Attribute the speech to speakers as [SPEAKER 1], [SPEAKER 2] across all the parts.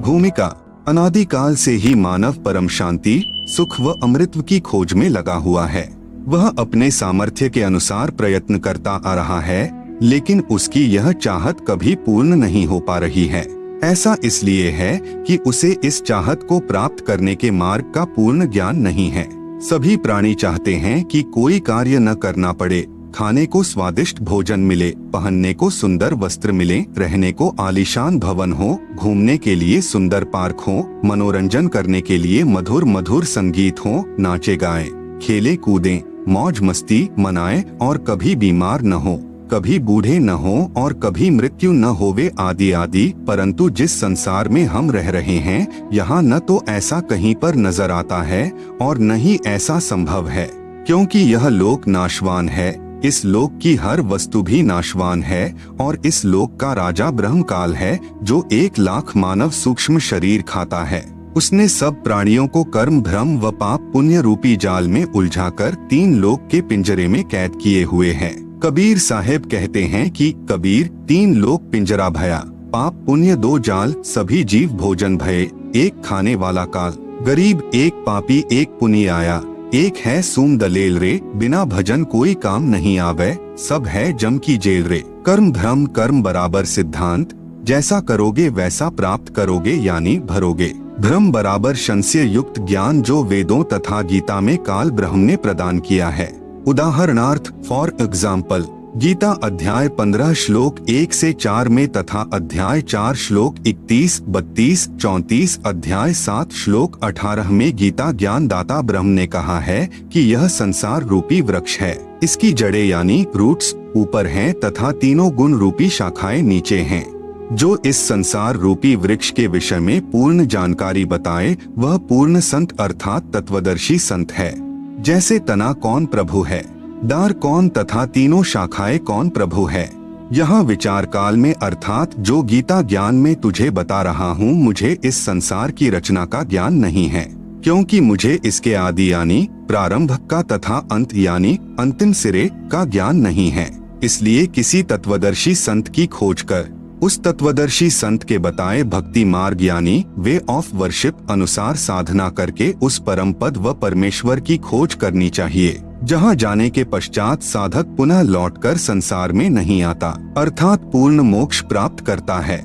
[SPEAKER 1] भूमिका। अनादिकाल से ही मानव परम शांति, सुख व अमृत की खोज में लगा हुआ है। वह अपने सामर्थ्य के अनुसार प्रयत्न करता आ रहा है, लेकिन उसकी यह चाहत कभी पूर्ण नहीं हो पा रही है। ऐसा इसलिए है कि उसे इस चाहत को प्राप्त करने के मार्ग का पूर्ण ज्ञान नहीं है। सभी प्राणी चाहते हैं कि कोई कार्य न करना पड़े, खाने को स्वादिष्ट भोजन मिले, पहनने को सुंदर वस्त्र मिले, रहने को आलीशान भवन हो, घूमने के लिए सुंदर पार्क हो, मनोरंजन करने के लिए मधुर मधुर संगीत हो, नाचे गाएं, खेले कूदें, मौज मस्ती मनाएं और कभी बीमार न हो, कभी बूढ़े न हो और कभी मृत्यु न होवे आदि आदि। परंतु जिस संसार में हम रह रहे हैं, यहाँ न तो ऐसा कहीं पर नजर आता है और न ही ऐसा संभव है, क्योंकि यह लोक नाशवान है। इस लोक की हर वस्तु भी नाशवान है और इस लोक का राजा ब्रह्मकाल है, जो 1,00,000 मानव सूक्ष्म शरीर खाता है। उसने सब प्राणियों को कर्म, भ्रम व पाप पुण्य रूपी जाल में उलझाकर 3 लोक के पिंजरे में कैद किए हुए है। कबीर साहेब कहते हैं कि कबीर 3 लोक पिंजरा भया, पाप पुण्य 2 जाल, सभी जीव भोजन भये, एक खाने वाला काल, गरीब एक पापी एक पुनी आया, एक है सूम दलेल रे, बिना भजन कोई काम नहीं आवे, सब है जम की जेल रे। कर्म भ्रम कर्म बराबर सिद्धांत, जैसा करोगे वैसा प्राप्त करोगे यानी भरोगे। भ्रम बराबर संशय युक्त ज्ञान जो वेदों तथा गीता में काल ब्रह्म ने प्रदान किया है। उदाहरणार्थ फॉर एग्जाम्पल, गीता अध्याय 15 श्लोक 1 से 4 में तथा अध्याय 4 श्लोक 31, 32, 34, अध्याय 7 श्लोक 18 में गीता ज्ञान दाता ब्रह्म ने कहा है कि यह संसार रूपी वृक्ष है। इसकी जड़ें यानी रूट्स ऊपर हैं तथा तीनों गुण रूपी शाखाएं नीचे हैं। जो इस संसार रूपी वृक्ष के विषय में पूर्ण जानकारी बताए वह पूर्ण संत अर्थात तत्वदर्शी संत है। जैसे तना कौन प्रभु है, डार कौन तथा तीनों शाखाएं कौन प्रभु है। यहाँ विचार काल में अर्थात जो गीता ज्ञान में तुझे बता रहा हूँ, मुझे इस संसार की रचना का ज्ञान नहीं है, क्योंकि मुझे इसके आदि यानी प्रारंभ का तथा अंत यानी अंतिम सिरे का ज्ञान नहीं है। इसलिए किसी तत्वदर्शी संत की खोज कर उस तत्वदर्शी संत के बताए भक्ति मार्ग यानी वे ऑफ वर्शिप अनुसार साधना करके उस परम पद व परमेश्वर की खोज करनी चाहिए, जहाँ जाने के पश्चात साधक पुनः लौटकर संसार में नहीं आता, अर्थात पूर्ण मोक्ष प्राप्त करता है।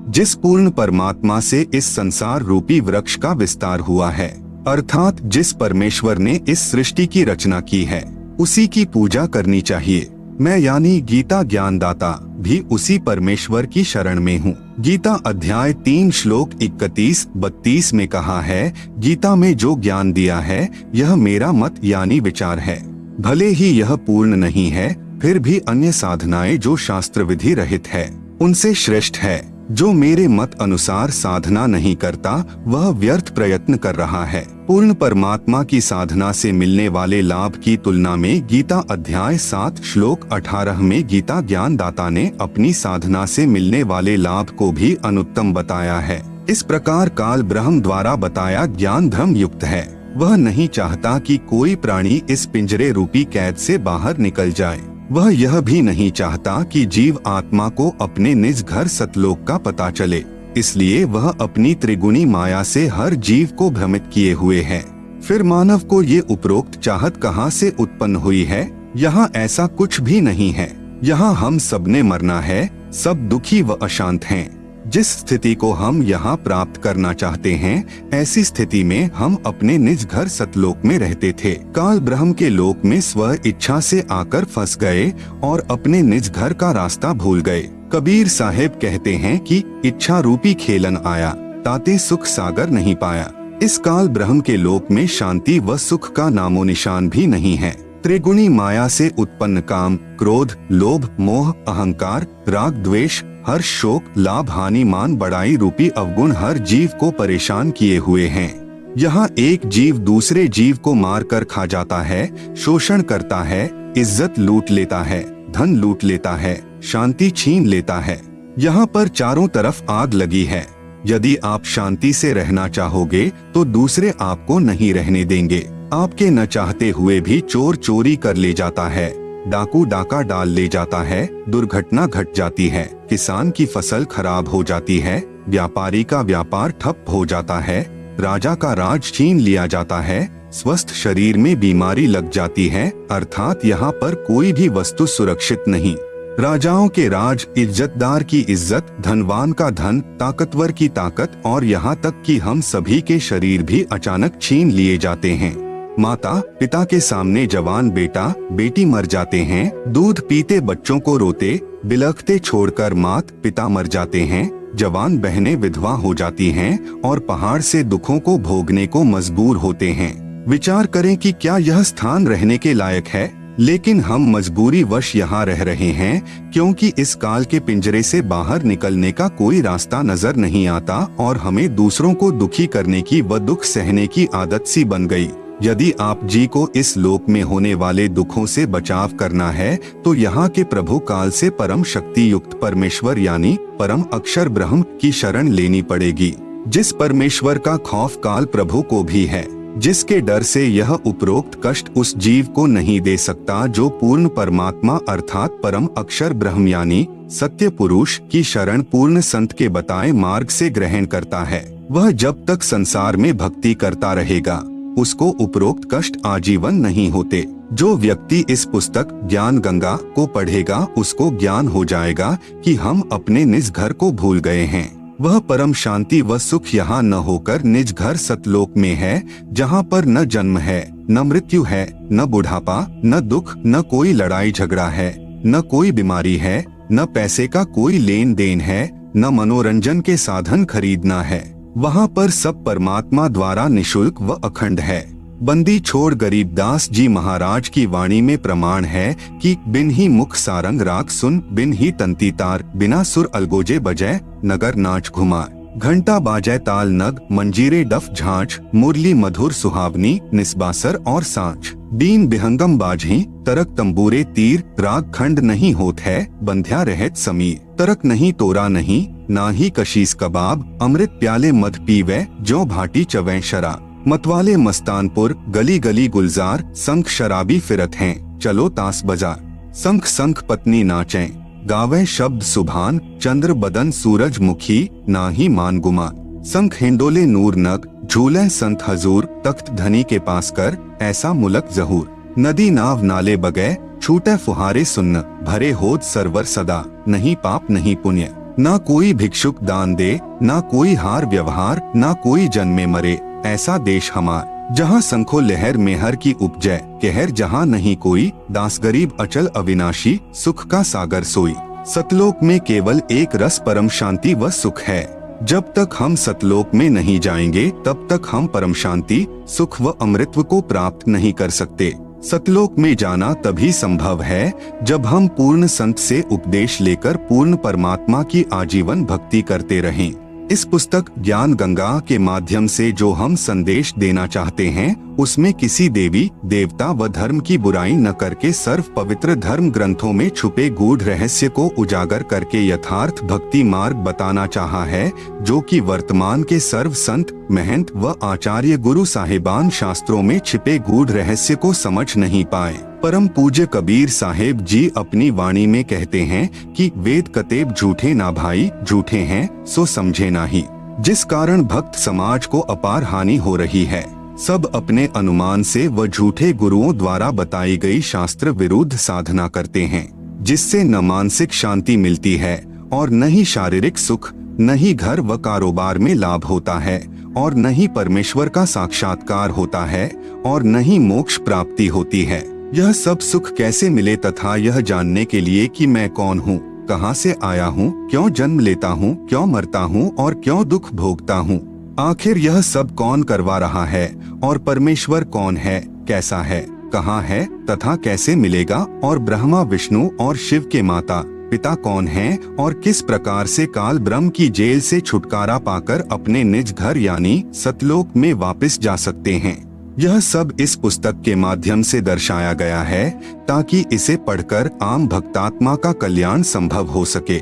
[SPEAKER 1] जिस पूर्ण परमात्मा से इस संसार रूपी वृक्ष का विस्तार हुआ है, अर्थात जिस परमेश्वर ने इस सृष्टि की रचना की है, उसी की पूजा करनी चाहिए। मैं यानी गीता ज्ञानदाता भी उसी परमेश्वर की शरण में हूँ। गीता अध्याय 3 श्लोक 31-32 में कहा है, गीता में जो ज्ञान दिया है यह मेरा मत यानी विचार है। भले ही यह पूर्ण नहीं है, फिर भी अन्य साधनाएं जो शास्त्र विधि रहित है उनसे श्रेष्ठ है। जो मेरे मत अनुसार साधना नहीं करता वह व्यर्थ प्रयत्न कर रहा है। पूर्ण परमात्मा की साधना से मिलने वाले लाभ की तुलना में गीता अध्याय 7 श्लोक 18 में गीता ज्ञान दाता ने अपनी साधना से मिलने वाले लाभ को भी अनुत्तम बताया है। इस प्रकार काल ब्रह्म द्वारा बताया ज्ञान धर्म युक्त है। वह नहीं चाहता कि कोई प्राणी इस पिंजरे रूपी कैद से बाहर निकल जाए। वह यह भी नहीं चाहता कि जीव आत्मा को अपने निज घर सतलोक का पता चले, इसलिए वह अपनी त्रिगुणी माया से हर जीव को भ्रमित किए हुए है। फिर मानव को ये उपरोक्त चाहत कहाँ से उत्पन्न हुई है? यहाँ ऐसा कुछ भी नहीं है। यहाँ हम सबने मरना है, सब दुखी व अशांत हैं। जिस स्थिति को हम यहाँ प्राप्त करना चाहते हैं, ऐसी स्थिति में हम अपने निज घर सतलोक में रहते थे। काल ब्रह्म के लोक में स्व इच्छा से आकर फंस गए और अपने निज घर का रास्ता भूल गए। कबीर साहेब कहते हैं कि इच्छा रूपी खेलन आया, ताते सुख सागर नहीं पाया। इस काल ब्रह्म के लोक में शांति व सुख का नामो निशान भी नहीं है। त्रिगुणी माया से उत्पन्न काम, क्रोध, लोभ, मोह, अहंकार, राग, द्वेष, हर्ष, शोक, लाभ, हानि, मान, बड़ाई रूपी अवगुण हर जीव को परेशान किए हुए हैं। यहाँ एक जीव दूसरे जीव को मार कर खा जाता है, शोषण करता है, इज्जत लूट लेता है, धन लूट लेता है, शांति छीन लेता है। यहाँ पर चारों तरफ आग लगी है। यदि आप शांति से रहना चाहोगे तो दूसरे आपको नहीं रहने देंगे। आपके न चाहते हुए भी चोर चोरी कर ले जाता है, डाकू डाका डाल ले जाता है, दुर्घटना घट जाती है, किसान की फसल खराब हो जाती है, व्यापारी का व्यापार ठप हो जाता है, राजा का राज छीन लिया जाता है, स्वस्थ शरीर में बीमारी लग जाती है, अर्थात यहाँ पर कोई भी वस्तु सुरक्षित नहीं। राजाओं के राज, इज्जतदार की इज्जत, धनवान का धन, ताकतवर की ताकत और यहाँ तक कि हम सभी के शरीर भी अचानक छीन लिए जाते हैं। माता पिता के सामने जवान बेटा बेटी मर जाते हैं, दूध पीते बच्चों को रोते बिलखते छोड़कर मात पिता मर जाते हैं, जवान बहनें विधवा हो जाती हैं और पहाड़ से दुखों को भोगने को मजबूर होते हैं। विचार करें कि क्या यह स्थान रहने के लायक है, लेकिन हम मजबूरी वश यहाँ रह रहे हैं क्योंकि इस काल के पिंजरे से बाहर निकलने का कोई रास्ता नजर नहीं आता और हमें दूसरों को दुखी करने की व दुख सहने की आदत सी बन गई। यदि आप जी को इस लोक में होने वाले दुखों से बचाव करना है तो यहाँ के प्रभु काल से परम शक्ति युक्त परमेश्वर यानी परम अक्षर ब्रह्म की शरण लेनी पड़ेगी, जिस परमेश्वर का खौफ काल प्रभु को भी है, जिसके डर से यह उपरोक्त कष्ट उस जीव को नहीं दे सकता जो पूर्ण परमात्मा अर्थात परम अक्षर ब्रह्म यानी सत्य पुरुष की शरण पूर्ण संत के बताए मार्ग से ग्रहण करता है। वह जब तक संसार में भक्ति करता रहेगा उसको उपरोक्त कष्ट आजीवन नहीं होते। जो व्यक्ति इस पुस्तक ज्ञान गंगा को पढ़ेगा उसको ज्ञान हो जाएगा कि हम अपने निज घर को भूल गए हैं। वह परम शांति व सुख यहाँ न होकर निज घर सतलोक में है, जहाँ पर न जन्म है, न मृत्यु है, न बुढ़ापा, न दुख, न कोई लड़ाई झगड़ा है, न कोई बीमारी है, न पैसे का कोई लेन देन है, न मनोरंजन के साधन खरीदना है। वहाँ पर सब परमात्मा द्वारा निशुल्क व अखंड है। बंदी छोड़ गरीबदास जी महाराज की वाणी में प्रमाण है कि बिन ही मुख सारंग राग सुन, बिन ही तंती तार, बिना सुर अलगोजे बजै, नगर नाच घुमा, घंटा बाजै ताल नग, मंजीरे डफ झांझ, मुरली मधुर सुहावनी, निस्बासर और सांझ, बीन बिहंगम बाजही, तरक तंबूरे तीर, राग खंड नहीं होत है, बंध्या रहत समीर, तरक नहीं तोरा नहीं, ना ही कशीस कबाब, अमृत प्याले मध पीवे, जो भाटी चवै शराब, मतवाले मस्तानपुर, गली गली गुलजार, संख शराबी फिरत हैं, चलो तास बाजार, संख संख पत्नी नाचें, गावे शब्द सुभान, चंद्र बदन सूरज मुखी, ना ही मान गुमान, संख हिंडोले नूर नग, झूले संत हजूर, तख्त धनी के पास कर, ऐसा मुलक जहूर, नदी नाव नाले बगै, छूटे फुहारे सुन्न, भरे होद सरवर सदा, नहीं पाप नहीं पुण्य, ना कोई भिक्षुक दान दे, ना कोई हार व्यवहार, ना कोई जन्मे मरे, ऐसा देश हमार, जहाँ संखो लहर मेहर की उपजय, कहर जहाँ नहीं कोई, दास गरीब अचल अविनाशी, सुख का सागर सोई, सतलोक में केवल एक रस परम शांति व सुख है। जब तक हम सतलोक में नहीं जाएंगे तब तक हम परम शांति, सुख व अमृतत्व को प्राप्त नहीं कर सकते। सतलोक में जाना तभी संभव है जब हम पूर्ण संत से उपदेश लेकर पूर्ण परमात्मा की आजीवन भक्ति करते रहें। इस पुस्तक ज्ञान गंगा के माध्यम से जो हम संदेश देना चाहते हैं उसमें किसी देवी देवता व धर्म की बुराई न करके सर्व पवित्र धर्म ग्रंथों में छुपे गूढ़ रहस्य को उजागर करके यथार्थ भक्ति मार्ग बताना चाहा है, जो कि वर्तमान के सर्व संत महंत व आचार्य गुरु साहिबान शास्त्रों में छिपे गूढ़ रहस्य को समझ नहीं पाए। परम पूज्य कबीर साहेब जी अपनी वाणी में कहते हैं कि वेद कतेब झूठे ना भाई, झूठे हैं सो समझे नाही, जिस कारण भक्त समाज को अपार हानि हो रही है। सब अपने अनुमान से व झूठे गुरुओं द्वारा बताई गई शास्त्र विरुद्ध साधना करते हैं, जिससे न मानसिक शांति मिलती है और न ही शारीरिक सुख, न ही घर व कारोबार में लाभ होता है और न ही परमेश्वर का साक्षात्कार होता है और न ही मोक्ष प्राप्ति होती है। यह सब सुख कैसे मिले तथा यह जानने के लिए कि मैं कौन हूँ, कहाँ से आया हूँ, क्यों जन्म लेता हूँ, क्यों मरता हूँ और क्यों दुख भोगता हूँ, आखिर यह सब कौन करवा रहा है और परमेश्वर कौन है, कैसा है, कहाँ है तथा कैसे मिलेगा, और ब्रह्मा विष्णु और शिव के माता पिता कौन हैं और किस प्रकार से काल ब्रह्म की जेल से छुटकारा पाकर अपने निज घर यानी सतलोक में वापस जा सकते हैं। यह सब इस पुस्तक के माध्यम से दर्शाया गया है ताकि इसे पढ़कर आम भक्तात्मा का कल्याण संभव हो सके।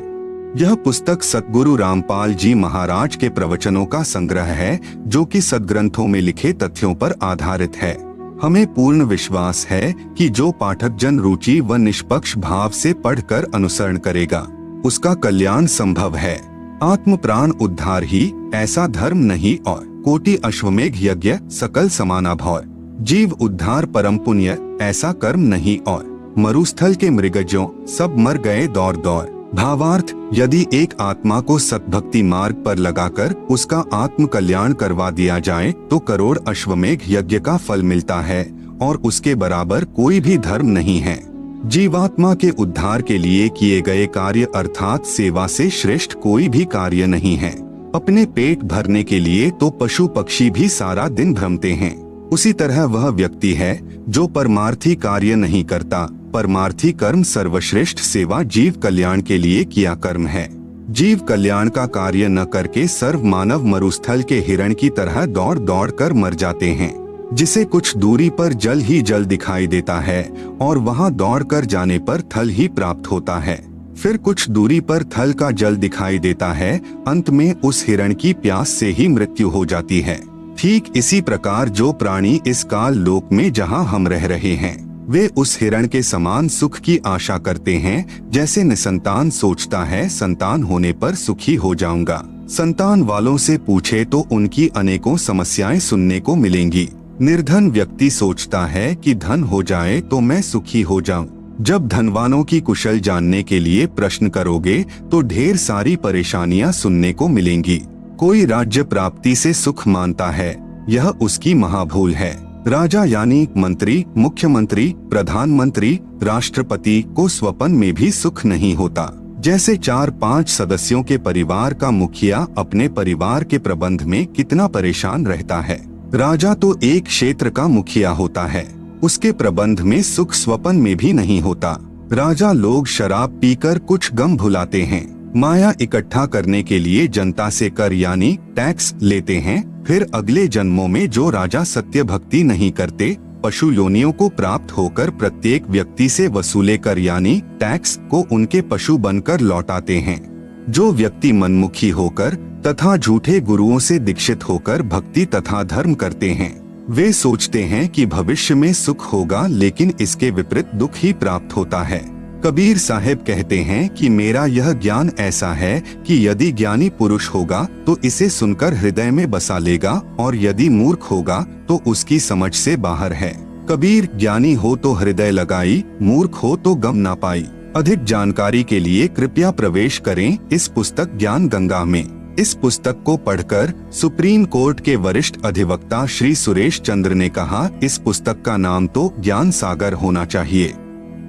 [SPEAKER 1] यह पुस्तक सतगुरु रामपाल जी महाराज के प्रवचनों का संग्रह है जो कि सदग्रंथों में लिखे तथ्यों पर आधारित है। हमें पूर्ण विश्वास है कि जो पाठक जन रुचि व निष्पक्ष भाव से पढ़कर अनुसरण करेगा उसका कल्याण संभव है। आत्म प्राण उद्धार ही ऐसा धर्म नहीं और कोटि अश्वमेघ यज्ञ सकल समाना भौर। जीव उद्धार परम पुण्य ऐसा कर्म नहीं और मरुस्थल के मृगजों सब मर गए दौड़ दौड़। भावार्थ, यदि एक आत्मा को सतभक्ति मार्ग पर लगाकर उसका आत्म कल्याण करवा दिया जाए तो करोड़ अश्वमेघ यज्ञ का फल मिलता है और उसके बराबर कोई भी धर्म नहीं है। जीवात्मा के उद्धार के लिए किए गए कार्य अर्थात सेवा से श्रेष्ठ कोई भी कार्य नहीं है। अपने पेट भरने के लिए तो पशु पक्षी भी सारा दिन भ्रमते हैं, उसी तरह वह व्यक्ति है जो परमार्थी कार्य नहीं करता। परमार्थी कर्म सर्वश्रेष्ठ सेवा जीव कल्याण के लिए किया कर्म है। जीव कल्याण का कार्य न करके सर्व मानव मरुस्थल के हिरण की तरह दौड़ दौड़ कर मर जाते हैं, जिसे कुछ दूरी पर जल ही जल दिखाई देता है और वहां दौड़ कर जाने पर थल ही प्राप्त होता है। फिर कुछ दूरी पर थल का जल दिखाई देता है, अंत में उस हिरण की प्यास से ही मृत्यु हो जाती है। ठीक इसी प्रकार जो प्राणी इस काल लोक में जहां हम रह रहे हैं वे उस हिरण के समान सुख की आशा करते हैं, जैसे निसंतान सोचता है संतान होने पर सुखी हो जाऊंगा। संतान वालों से पूछे तो उनकी अनेकों समस्याएं सुनने को मिलेंगी। निर्धन व्यक्ति सोचता है कि धन हो जाए तो मैं सुखी हो जाऊं। जब धनवानों की कुशल जानने के लिए प्रश्न करोगे तो ढेर सारी परेशानियां सुनने को मिलेंगी। कोई राज्य प्राप्ति से सुख मानता है, यह उसकी महाभूल है। राजा यानी मंत्री, मुख्यमंत्री, प्रधानमंत्री, राष्ट्रपति को स्वप्न में भी सुख नहीं होता। जैसे 4-5 सदस्यों के परिवार का मुखिया अपने परिवार के प्रबंध में कितना परेशान रहता है। राजा तो एक क्षेत्र का मुखिया होता है, उसके प्रबंध में सुख स्वप्न में भी नहीं होता। राजा लोग शराब पीकर कुछ गम भुलाते हैं, माया इकट्ठा करने के लिए जनता से कर यानी टैक्स लेते हैं। फिर अगले जन्मों में जो राजा सत्य भक्ति नहीं करते, पशु योनियों को प्राप्त होकर प्रत्येक व्यक्ति से वसूले कर यानी टैक्स को उनके पशु बनकर लौटाते हैं। जो व्यक्ति मनमुखी होकर तथा झूठे गुरुओं से दीक्षित होकर भक्ति तथा धर्म करते हैं, वे सोचते हैं कि भविष्य में सुख होगा, लेकिन इसके विपरीत दुख ही प्राप्त होता है। कबीर साहब कहते हैं कि मेरा यह ज्ञान ऐसा है कि यदि ज्ञानी पुरुष होगा तो इसे सुनकर हृदय में बसा लेगा और यदि मूर्ख होगा तो उसकी समझ से बाहर है। कबीर ज्ञानी हो तो हृदय लगाई, मूर्ख हो तो गम ना पाई। अधिक जानकारी के लिए कृपया प्रवेश करें इस पुस्तक ज्ञान गंगा में। इस पुस्तक को पढ़कर सुप्रीम कोर्ट के वरिष्ठ अधिवक्ता श्री सुरेश चंद्र ने कहा, इस पुस्तक का नाम तो ज्ञान सागर होना चाहिए।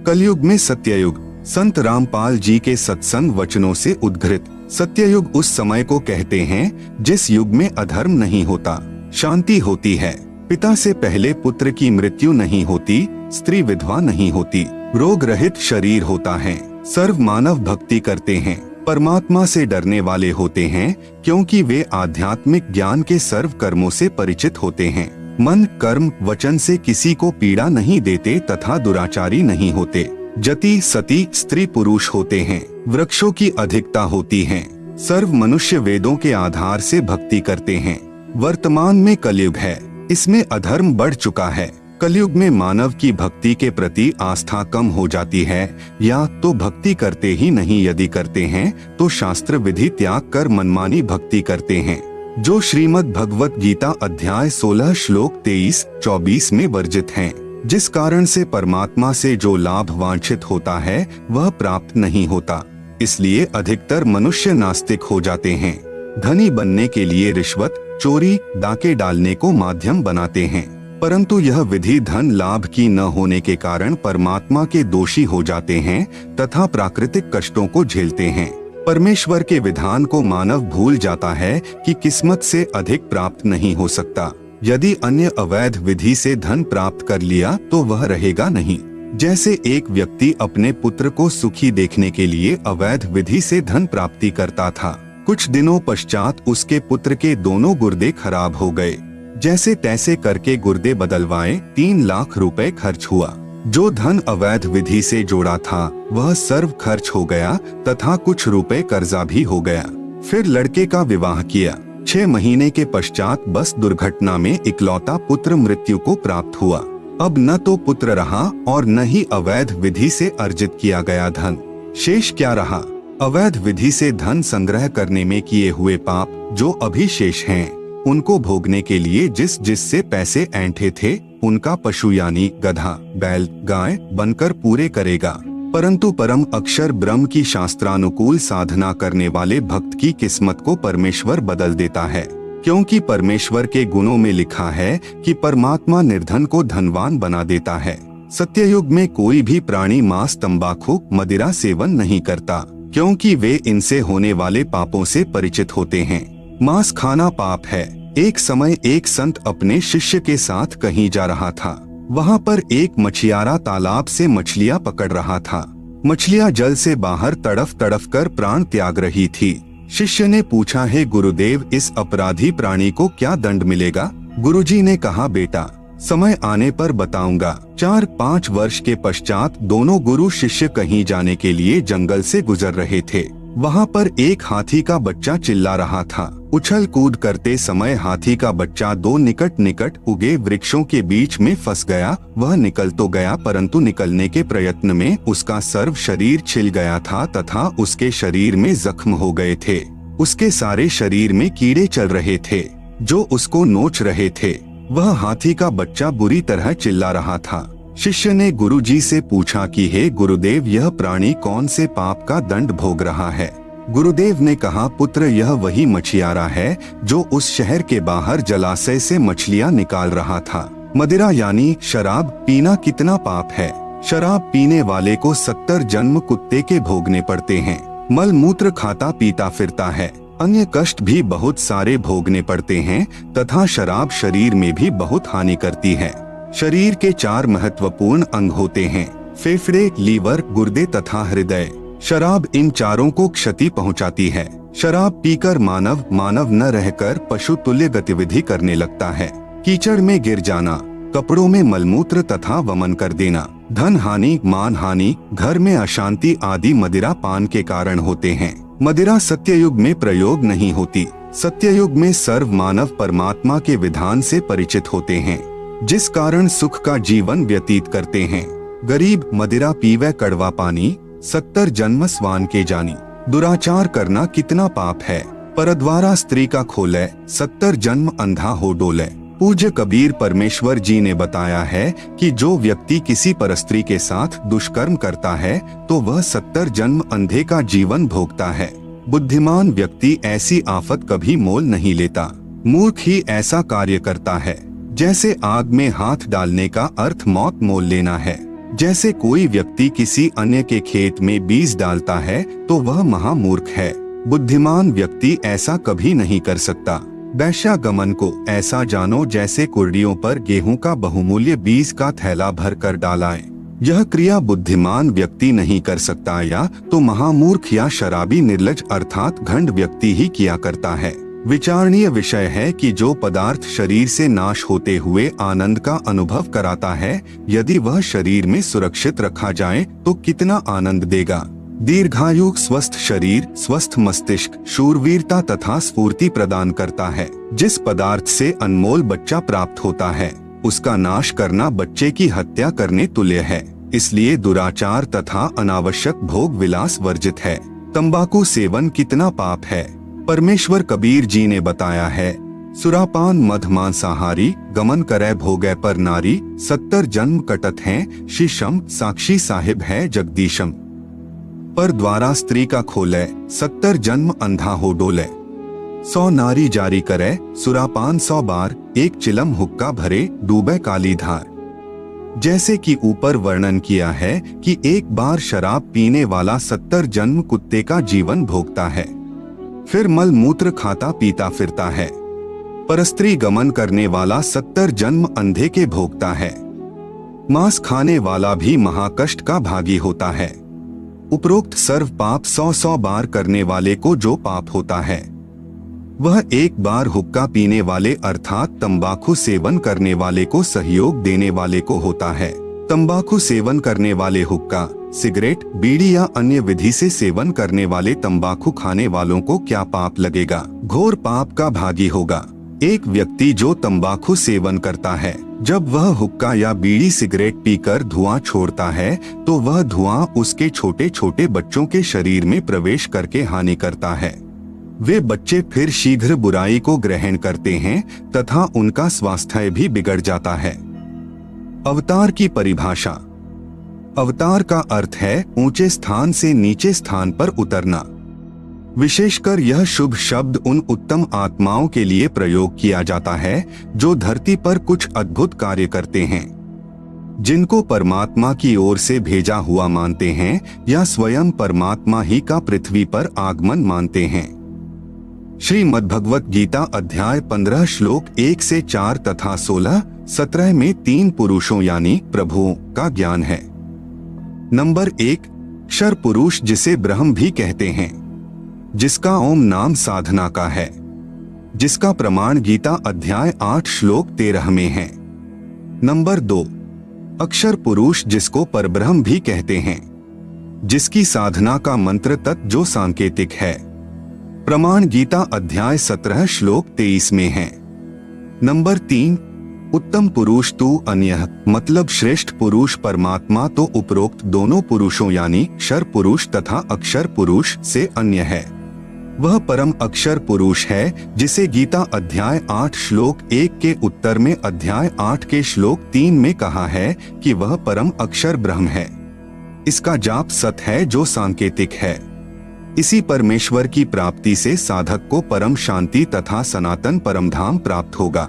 [SPEAKER 1] कलयुग में सत्ययुग। संत रामपाल जी के सत्संग वचनों से उद्घृत। सत्ययुग उस समय को कहते हैं जिस युग में अधर्म नहीं होता, शांति होती है, पिता से पहले पुत्र की मृत्यु नहीं होती, स्त्री विधवा नहीं होती, रोग रहित शरीर होता है, सर्व मानव भक्ति करते हैं, परमात्मा से डरने वाले होते हैं क्योंकि वे आध्यात्मिक ज्ञान के सर्व कर्मों से परिचित होते हैं। मन, कर्म, वचन से किसी को पीड़ा नहीं देते तथा दुराचारी नहीं होते। जति, सती, स्त्री पुरुष होते हैं, वृक्षों की अधिकता होती है, सर्व मनुष्य वेदों के आधार से भक्ति करते हैं। वर्तमान में कलयुग है, इसमें अधर्म बढ़ चुका है। कलयुग में मानव की भक्ति के प्रति आस्था कम हो जाती है, या तो भक्ति करते ही नहीं, यदि करते हैं तो शास्त्र विधि त्याग कर मनमानी भक्ति करते हैं, जो श्रीमद् भगवत गीता अध्याय 16 श्लोक 23-24 में वर्जित हैं, जिस कारण से परमात्मा से जो लाभ वांछित होता है वह प्राप्त नहीं होता। इसलिए अधिकतर मनुष्य नास्तिक हो जाते हैं। धनी बनने के लिए रिश्वत, चोरी, डाके डालने को माध्यम बनाते हैं, परंतु यह विधि धन लाभ की न होने के कारण परमात्मा के दोषी हो जाते हैं तथा प्राकृतिक कष्टों को झेलते हैं। परमेश्वर के विधान को मानव भूल जाता है कि किस्मत से अधिक प्राप्त नहीं हो सकता। यदि अन्य अवैध विधि से धन प्राप्त कर लिया तो वह रहेगा नहीं। जैसे एक व्यक्ति अपने पुत्र को सुखी देखने के लिए अवैध विधि से धन प्राप्ति करता था, कुछ दिनों पश्चात उसके पुत्र के दोनों गुर्दे खराब हो गए। जैसे तैसे करके गुर्दे बदलवाए 3 लाख रुपए खर्च हुआ। जो धन अवैध विधि से जोड़ा था वह सर्व खर्च हो गया तथा कुछ रुपए कर्जा भी हो गया। फिर लड़के का विवाह किया। 6 महीने के पश्चात बस दुर्घटना में इकलौता पुत्र मृत्यु को प्राप्त हुआ। अब न तो पुत्र रहा और न ही अवैध विधि से अर्जित किया गया धन। शेष क्या रहा? अवैध विधि से धन संग्रह करने में किए हुए पाप जो अभी शेष हैं, उनको भोगने के लिए जिससे पैसे ऐंठे थे, उनका पशु यानी गधा, बैल, गाय बनकर पूरे करेगा। परंतु परम अक्षर ब्रह्म की शास्त्रानुकूल साधना करने वाले भक्त की किस्मत को परमेश्वर बदल देता है, क्योंकि परमेश्वर के गुणों में लिखा है कि परमात्मा निर्धन को धनवान बना देता है। सत्ययुग में कोई भी प्राणी मांस, तंबाकू, मदिरा सेवन नहीं करता, क्योंकि वे इनसे होने वाले पापों से परिचित होते हैं। मांस खाना पाप है। एक समय एक संत अपने शिष्य के साथ कहीं जा रहा था। वहाँ पर एक मछियारा तालाब से मछलियाँ पकड़ रहा था। मछलियाँ जल से बाहर तड़फ तड़फ कर प्राण त्याग रही थी। शिष्य ने पूछा, हे गुरुदेव, इस अपराधी प्राणी को क्या दंड मिलेगा? गुरुजी ने कहा, बेटा, समय आने पर बताऊंगा। 4-5 वर्ष के पश्चात दोनों गुरु शिष्य कहीं जाने के लिए जंगल से गुजर रहे थे। वहाँ पर एक हाथी का बच्चा चिल्ला रहा था। उछल कूद करते समय हाथी का बच्चा 2 निकट निकट उगे वृक्षों के बीच में फंस गया। वह निकल तो गया, परंतु निकलने के प्रयत्न में उसका सर्व शरीर छिल गया था तथा उसके शरीर में जख्म हो गए थे। उसके सारे शरीर में कीड़े चल रहे थे जो उसको नोच रहे थे। वह हाथी का बच्चा बुरी तरह चिल्ला रहा था। शिष्य ने गुरुजी से पूछा कि हे गुरुदेव, यह प्राणी कौन से पाप का दंड भोग रहा है? गुरुदेव ने कहा, पुत्र, यह वही मछियारा है जो उस शहर के बाहर जलाशय से मछलियां निकाल रहा था। मदिरा यानी शराब पीना कितना पाप है। शराब पीने वाले को 70 जन्म कुत्ते के भोगने पड़ते हैं। मल मूत्र खाता पीता फिरता है। अन्य कष्ट भी बहुत सारे भोगने पड़ते हैं तथा शराब शरीर में भी बहुत हानि करती है। शरीर के 4 महत्वपूर्ण अंग होते हैं, फेफड़े, लीवर, गुर्दे तथा हृदय। शराब इन चारों को क्षति पहुंचाती है। शराब पीकर मानव न रहकर पशु तुल्य गतिविधि करने लगता है। कीचड़ में गिर जाना, कपड़ों में मलमूत्र तथा वमन कर देना, धन हानि, मान हानि, घर में अशांति आदि मदिरा पान के कारण होते हैं। मदिरा सत्ययुग में प्रयोग नहीं होती। सत्ययुग में सर्व मानव परमात्मा के विधान से परिचित होते हैं, जिस कारण सुख का जीवन व्यतीत करते हैं। गरीब मदिरा पीवे कड़वा पानी, 70 जन्म स्वान के जानी। दुराचार करना कितना पाप है। परद्वारा स्त्री का खोले, 70 जन्म अंधा हो डोले। पूज्य कबीर परमेश्वर जी ने बताया है कि जो व्यक्ति किसी परस्त्री के साथ दुष्कर्म करता है तो वह 70 जन्म अंधे का जीवन भोगता है। बुद्धिमान व्यक्ति ऐसी आफत कभी मोल नहीं लेता। मूर्ख ही ऐसा कार्य करता है। जैसे आग में हाथ डालने का अर्थ मौत मोल लेना है, जैसे कोई व्यक्ति किसी अन्य के खेत में बीज डालता है तो वह महामूर्ख है। बुद्धिमान व्यक्ति ऐसा कभी नहीं कर सकता। वैश्यागमन को ऐसा जानो जैसे कुर्डियों पर गेहूं का बहुमूल्य बीज का थैला भर कर डालाए। यह क्रिया बुद्धिमान व्यक्ति नहीं कर सकता, या तो महामूर्ख या शराबी निर्लज अर्थात घंड व्यक्ति ही किया करता है। विचारणीय विषय है कि जो पदार्थ शरीर से नाश होते हुए आनंद का अनुभव कराता है, यदि वह शरीर में सुरक्षित रखा जाए तो कितना आनंद देगा। दीर्घायु, स्वस्थ शरीर, स्वस्थ मस्तिष्क, शूरवीरता तथा स्फूर्ति प्रदान करता है। जिस पदार्थ से अनमोल बच्चा प्राप्त होता है, उसका नाश करना बच्चे की हत्या करने तुल्य है। इसलिए दुराचार तथा अनावश्यक भोग विलास वर्जित है। तंबाकू सेवन कितना पाप है। परमेश्वर कबीर जी ने बताया है, सुरापान मध मांसाहारी, गमन करे भोगे पर नारी, 70 जन्म कटत हैं शीशम, साक्षी साहिब है जगदीशम। पर द्वारा स्त्री का खोले, 70 जन्म अंधा हो डोले। 100 नारी जारी करे, सुरापान 100 बार, एक चिलम हुक्का भरे, डूबे काली धार। जैसे कि ऊपर वर्णन किया है कि एक बार शराब पीने वाला 70 जन्म कुत्ते का जीवन भोगता है, फिर मल मूत्र खाता पीता फिरता है। परस्त्री गमन करने वाला 70 जन्म अंधे के भोगता है। मांस खाने वाला भी महाकष्ट का भागी होता है। उपरोक्त सर्व पाप 100 बार करने वाले को जो पाप होता है, वह एक बार हुक्का पीने वाले अर्थात तंबाकू सेवन करने वाले को सहयोग देने वाले को होता है। तंबाकू सेवन करने वाले हुक्का, सिगरेट, बीड़ी या अन्य विधि से सेवन करने वाले तंबाकू खाने वालों को क्या पाप लगेगा? घोर पाप का भागी होगा। एक व्यक्ति जो तंबाकू सेवन करता है, जब वह हुक्का या बीड़ी सिगरेट पीकर धुआं छोड़ता है तो वह धुआं उसके छोटे छोटे बच्चों के शरीर में प्रवेश करके हानि करता है। वे बच्चे फिर शीघ्र बुराई को ग्रहण करते हैं तथा उनका स्वास्थ्य भी बिगड़ जाता है। अवतार की परिभाषा। अवतार का अर्थ है ऊंचे स्थान से नीचे स्थान पर उतरना। विशेषकर यह शुभ शब्द उन उत्तम आत्माओं के लिए प्रयोग किया जाता है जो धरती पर कुछ अद्भुत कार्य करते हैं, जिनको परमात्मा की ओर से भेजा हुआ मानते हैं या स्वयं परमात्मा ही का पृथ्वी पर आगमन मानते हैं। श्रीमद्भगवत गीता अध्याय 15 श्लोक 1 से 4 तथा 16-17 में 3 पुरुषों यानी प्रभुओं का ज्ञान है। नंबर 1, क्षर पुरुष जिसे ब्रह्म भी कहते हैं, जिसका ओम नाम साधना का है, जिसका प्रमाण गीता अध्याय 8 श्लोक 13 में है। नंबर 2, अक्षर पुरुष जिसको परब्रह्म भी कहते हैं, जिसकी साधना का मंत्र तत् जो सांकेतिक है, प्रमाण गीता अध्याय 17 श्लोक 23 में है। नंबर 3, उत्तम पुरुष तू अन्य मतलब श्रेष्ठ पुरुष परमात्मा तो उपरोक्त दोनों पुरुषों यानी क्षर पुरुष तथा अक्षर पुरुष से अन्य है। वह परम अक्षर पुरुष है जिसे गीता अध्याय 8 श्लोक 1 के उत्तर में अध्याय 8 के श्लोक 3 में कहा है कि वह परम अक्षर ब्रह्म है। इसका जाप सत है जो सांकेतिक है। इसी परमेश्वर की प्राप्ति से साधक को परम शांति तथा सनातन परमधाम प्राप्त होगा।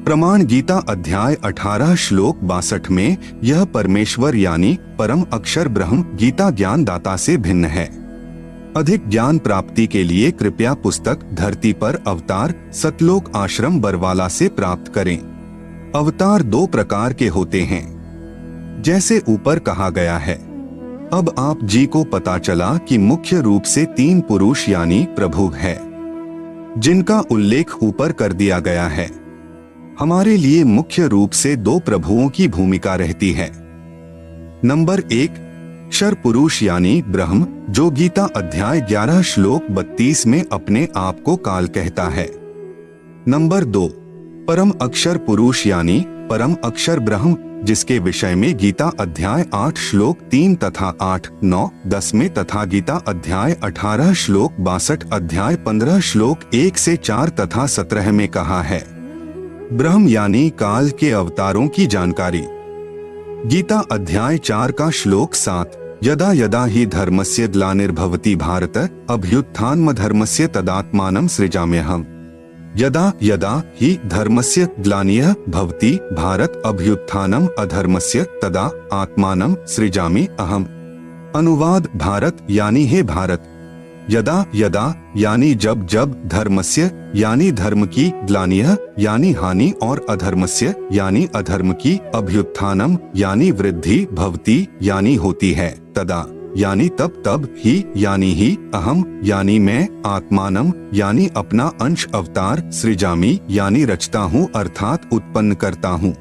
[SPEAKER 1] प्रमाण गीता अध्याय 18 श्लोक 62 में यह परमेश्वर यानी परम अक्षर ब्रह्म गीता ज्ञान दाता से भिन्न है। अधिक ज्ञान प्राप्ति के लिए कृपया पुस्तक धरती पर अवतार सतलोक आश्रम बरवाला से प्राप्त करें। अवतार 2 प्रकार के होते हैं, जैसे ऊपर कहा गया है। अब आप जी को पता चला कि मुख्य रूप से 3 पुरुष यानी प्रभु है, जिनका उल्लेख ऊपर कर दिया गया है। हमारे लिए मुख्य रूप से 2 प्रभुओं की भूमिका रहती है। नंबर 1, क्षर पुरुष यानी ब्रह्म जो गीता अध्याय 11 श्लोक 32 में अपने आप को काल कहता है। नंबर 2, परम अक्षर पुरुष यानी परम अक्षर ब्रह्म जिसके विषय में गीता अध्याय 8 श्लोक 3 तथा 8, 9, 10 में तथा गीता अध्याय 18 श्लोक 62 अध्याय 15 श्लोक 1 से 4 तथा 17 में कहा है। ब्रह्म यानी काल के अवतारों की जानकारी। गीता अध्याय 4 का श्लोक 7, यदा यदा हि धर्मस्य ग्लानिर्भवति भारत अभ्युत्थानमधर्मस्य तदात्मानं सृजाम्यहम्। यदा यदा हि धर्मस्य ग्लानिः भवति भारत अभ्युत्थानम् अधर्मस्य तदा आत्मानं सृजामि अहम्। अनुवाद भारत यानी हे भारत, यदा यदा यानी जब जब, धर्मस्य यानी धर्म की, ग्लानियः यानी हानि और अधर्मस्य यानी अधर्म की, अभ्युत्थानम यानी वृद्धि, भवति यानी होती है, तदा यानी तब तब, ही यानी ही, अहम यानी मैं, आत्मानम यानी अपना अंश अवतार, सृजामि यानी रचता हूँ अर्थात उत्पन्न करता हूँ।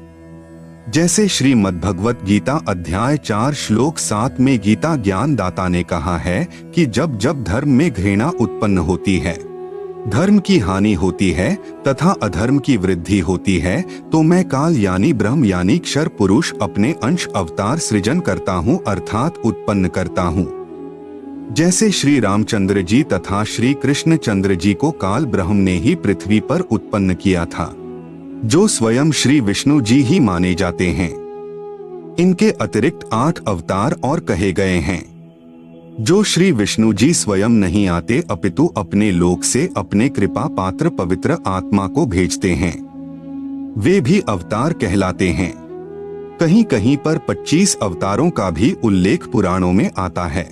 [SPEAKER 1] जैसे श्रीमद्भगवत गीता अध्याय 4 श्लोक 7 में गीता ज्ञान दाता ने कहा है कि जब जब धर्म में घृणा उत्पन्न होती है, धर्म की हानि होती है तथा अधर्म की वृद्धि होती है, तो मैं काल यानी ब्रह्म यानी क्षर पुरुष अपने अंश अवतार सृजन करता हूँ अर्थात उत्पन्न करता हूँ। जैसे श्री रामचंद्र जी तथा श्री कृष्ण चंद्र जी को काल ब्रह्म ने ही पृथ्वी पर उत्पन्न किया था, जो स्वयं श्री विष्णु जी ही माने जाते हैं। इनके अतिरिक्त 8 अवतार और कहे गए हैं, जो श्री विष्णु जी स्वयं नहीं आते अपितु अपने लोक से अपने कृपा पात्र पवित्र आत्मा को भेजते हैं। वे भी अवतार कहलाते हैं। कहीं कहीं पर 25 अवतारों का भी उल्लेख पुराणों में आता है।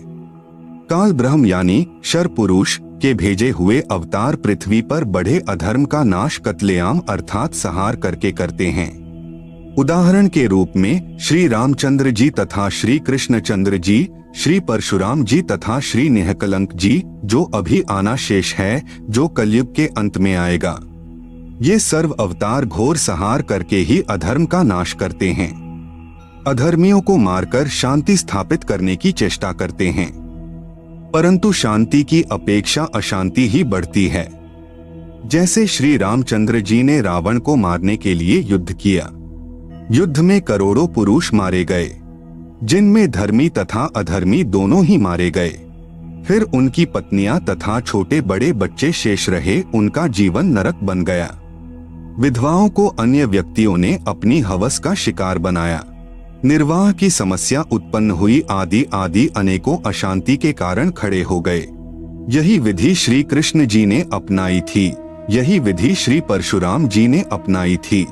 [SPEAKER 1] काल ब्रह्म यानी क्षर पुरुष के भेजे हुए अवतार पृथ्वी पर बढ़े अधर्म का नाश कत्लेआम अर्थात संहार करके करते हैं। उदाहरण के रूप में श्री रामचंद्र जी तथा श्री कृष्ण चंद्र जी, श्री परशुराम जी तथा श्री निहकलंक जी, जो अभी आना शेष है, जो कलयुग के अंत में आएगा। ये सर्व अवतार घोर संहार करके ही अधर्म का नाश करते हैं, अधर्मियों को मारकर शांति स्थापित करने की चेष्टा करते हैं। परंतु शांति की अपेक्षा अशांति ही बढ़ती है। जैसे श्री रामचंद्र जी ने रावण को मारने के लिए युद्ध किया, युद्ध में करोड़ों पुरुष मारे गए, जिनमें धर्मी तथा अधर्मी दोनों ही मारे गए। फिर उनकी पत्नियां तथा छोटे बड़े बच्चे शेष रहे, उनका जीवन नरक बन गया। विधवाओं को अन्य व्यक्तियों ने अपनी हवस का शिकार बनाया। निर्वाह की समस्या उत्पन्न हुई, आदि आदि अनेकों अशांति के कारण खड़े हो गए। यही विधि श्री कृष्ण जी ने अपनाई थी, यही विधि श्री परशुराम जी ने अपनाई थी।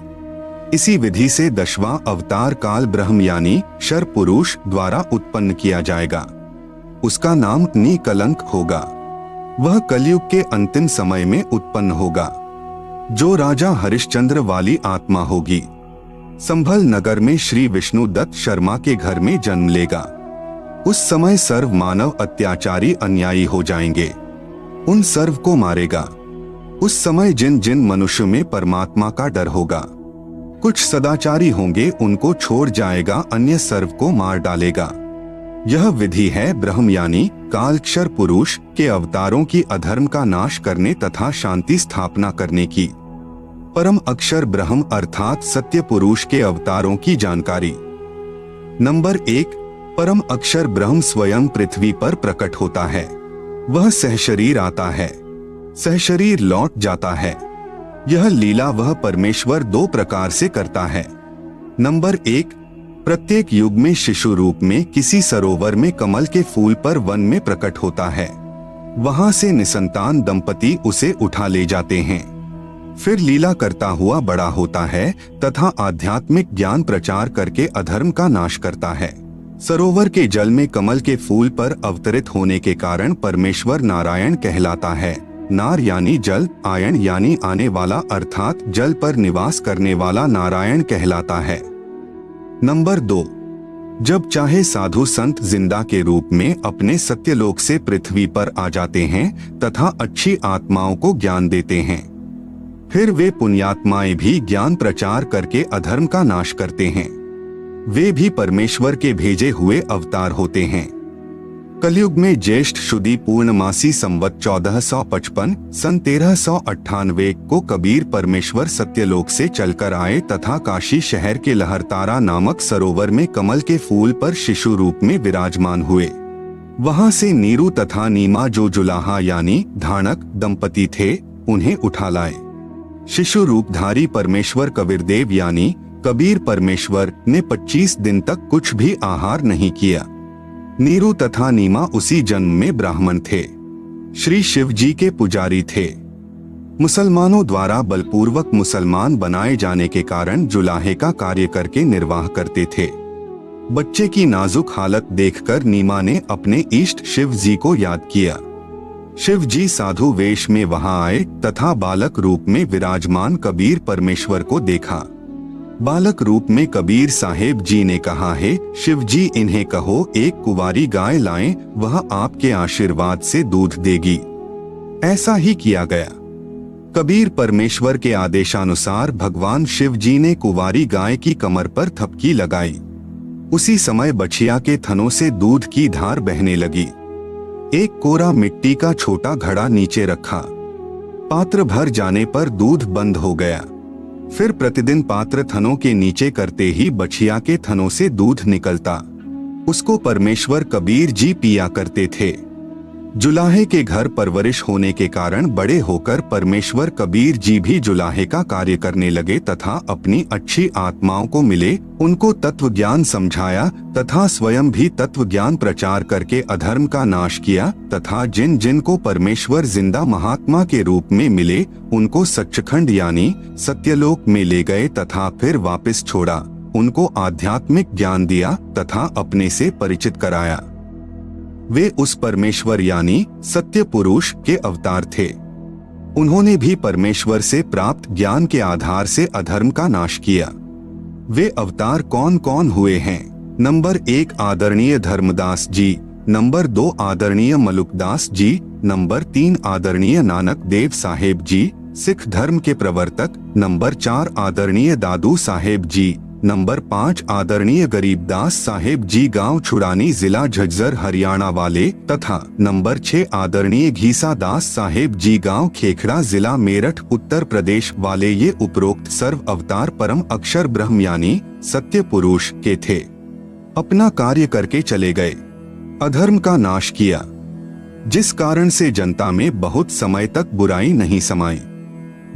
[SPEAKER 1] इसी विधि से 10वां अवतार काल ब्रह्म यानी शर पुरुष द्वारा उत्पन्न किया जाएगा। उसका नाम निकलंक होगा। वह कलयुग के अंतिम समय में उत्पन्न होगा, जो राजा हरिश्चंद्र वाली आत्मा होगी। संभल नगर में श्री विष्णु दत्त शर्मा के घर में जन्म लेगा। उस समय सर्व मानव अत्याचारी अन्यायी हो जाएंगे, उन सर्व को मारेगा। उस समय जिन जिन मनुष्य में परमात्मा का डर होगा, कुछ सदाचारी होंगे, उनको छोड़ जाएगा, अन्य सर्व को मार डालेगा। यह विधि है ब्रह्म यानी कालक्षर पुरुष के अवतारों की अधर्म का नाश करने तथा शांति स्थापना करने की। परम अक्षर ब्रह्म अर्थात सत्य पुरुष के अवतारों की जानकारी। नंबर 1, परम अक्षर ब्रह्म स्वयं पृथ्वी पर प्रकट होता है। वह सहशरीर आता है, सहशरीर लौट जाता है। यह लीला वह परमेश्वर 2 प्रकार से करता है। नंबर 1, प्रत्येक युग में शिशु रूप में किसी सरोवर में कमल के फूल पर वन में प्रकट होता है। वहां से निसंतान दंपति उसे उठा ले जाते हैं। फिर लीला करता हुआ बड़ा होता है तथा आध्यात्मिक ज्ञान प्रचार करके अधर्म का नाश करता है। सरोवर के जल में कमल के फूल पर अवतरित होने के कारण परमेश्वर नारायण कहलाता है। नार यानी जल, आयन यानी आने वाला, अर्थात जल पर निवास करने वाला नारायण कहलाता है। नंबर 2, जब चाहे साधु संत जिंदा के रूप में अपने सत्यलोक से पृथ्वी पर आ जाते हैं तथा अच्छी आत्माओं को ज्ञान देते हैं। फिर वे पुण्यात्माएं भी ज्ञान प्रचार करके अधर्म का नाश करते हैं। वे भी परमेश्वर के भेजे हुए अवतार होते हैं। कलयुग में ज्येष्ठ शुदी पूर्णमासी संवत 1455 सन 1398 को कबीर परमेश्वर सत्यलोक से चलकर आए तथा काशी शहर के लहरतारा नामक सरोवर में कमल के फूल पर शिशु रूप में विराजमान हुए। वहां से नीरू तथा नीमा जो जुलाहा यानी धानक दंपति थे, उन्हें उठा लाए। शिशु रूपधारी परमेश्वर कबीरदेव यानी कबीर परमेश्वर ने 25 दिन तक कुछ भी आहार नहीं किया। नीरू तथा नीमा उसी जन्म में ब्राह्मण थे, श्री शिव जी के पुजारी थे। मुसलमानों द्वारा बलपूर्वक मुसलमान बनाए जाने के कारण जुलाहे का कार्य करके निर्वाह करते थे। बच्चे की नाजुक हालत देखकर नीमा ने अपने इष्ट शिव जी को याद किया। शिव जी साधु वेश में वहां आए तथा बालक रूप में विराजमान कबीर परमेश्वर को देखा। बालक रूप में कबीर साहेब जी ने कहा, है शिव जी, इन्हें कहो एक कुंवारी गाय लाएं, वह आपके आशीर्वाद से दूध देगी। ऐसा ही किया गया। कबीर परमेश्वर के आदेशानुसार भगवान शिव जी ने कुंवारी गाय की कमर पर थपकी लगाई। उसी समय बछिया के थनों से दूध की धार बहने लगी। एक कोरा मिट्टी का छोटा घड़ा नीचे रखा। पात्र भर जाने पर दूध बंद हो गया। फिर प्रतिदिन पात्र थनों के नीचे करते ही बछिया के थनों से दूध निकलता। उसको परमेश्वर कबीर जी पिया करते थे। जुलाहे के घर परवरिश होने के कारण बड़े होकर परमेश्वर कबीर जी भी जुलाहे का कार्य करने लगे तथा अपनी अच्छी आत्माओं को मिले, उनको तत्व ज्ञान समझाया तथा स्वयं भी तत्व ज्ञान प्रचार करके अधर्म का नाश किया तथा जिन जिन को परमेश्वर जिंदा महात्मा के रूप में मिले उनको सच्चखंड यानी सत्यलोक में ले गए तथा फिर वापस छोड़ा। उनको आध्यात्मिक ज्ञान दिया तथा अपने से परिचित कराया। वे उस परमेश्वर यानी सत्य पुरुष के अवतार थे। उन्होंने भी परमेश्वर से प्राप्त ज्ञान के आधार से अधर्म का नाश किया। वे अवतार कौन कौन हुए हैं? नंबर 1 आदरणीय धर्मदास जी, नंबर 2 आदरणीय मलुकदास जी, नंबर 3 आदरणीय नानक देव साहेब जी, सिख धर्म के प्रवर्तक, नंबर 4 आदरणीय दादू साहेब जी, नंबर 5 आदरणीय गरीबदास साहेब जी गांव छुड़ानी जिला झज्जर हरियाणा वाले तथा नंबर 6 आदरणीय घीसा दास साहेब जी गांव खेखड़ा जिला मेरठ उत्तर प्रदेश वाले। ये उपरोक्त सर्व अवतार परम अक्षर ब्रह्म यानी सत्य पुरुष के थे। अपना कार्य करके चले गए, अधर्म का नाश किया, जिस कारण से जनता में बहुत समय तक बुराई नहीं समाई।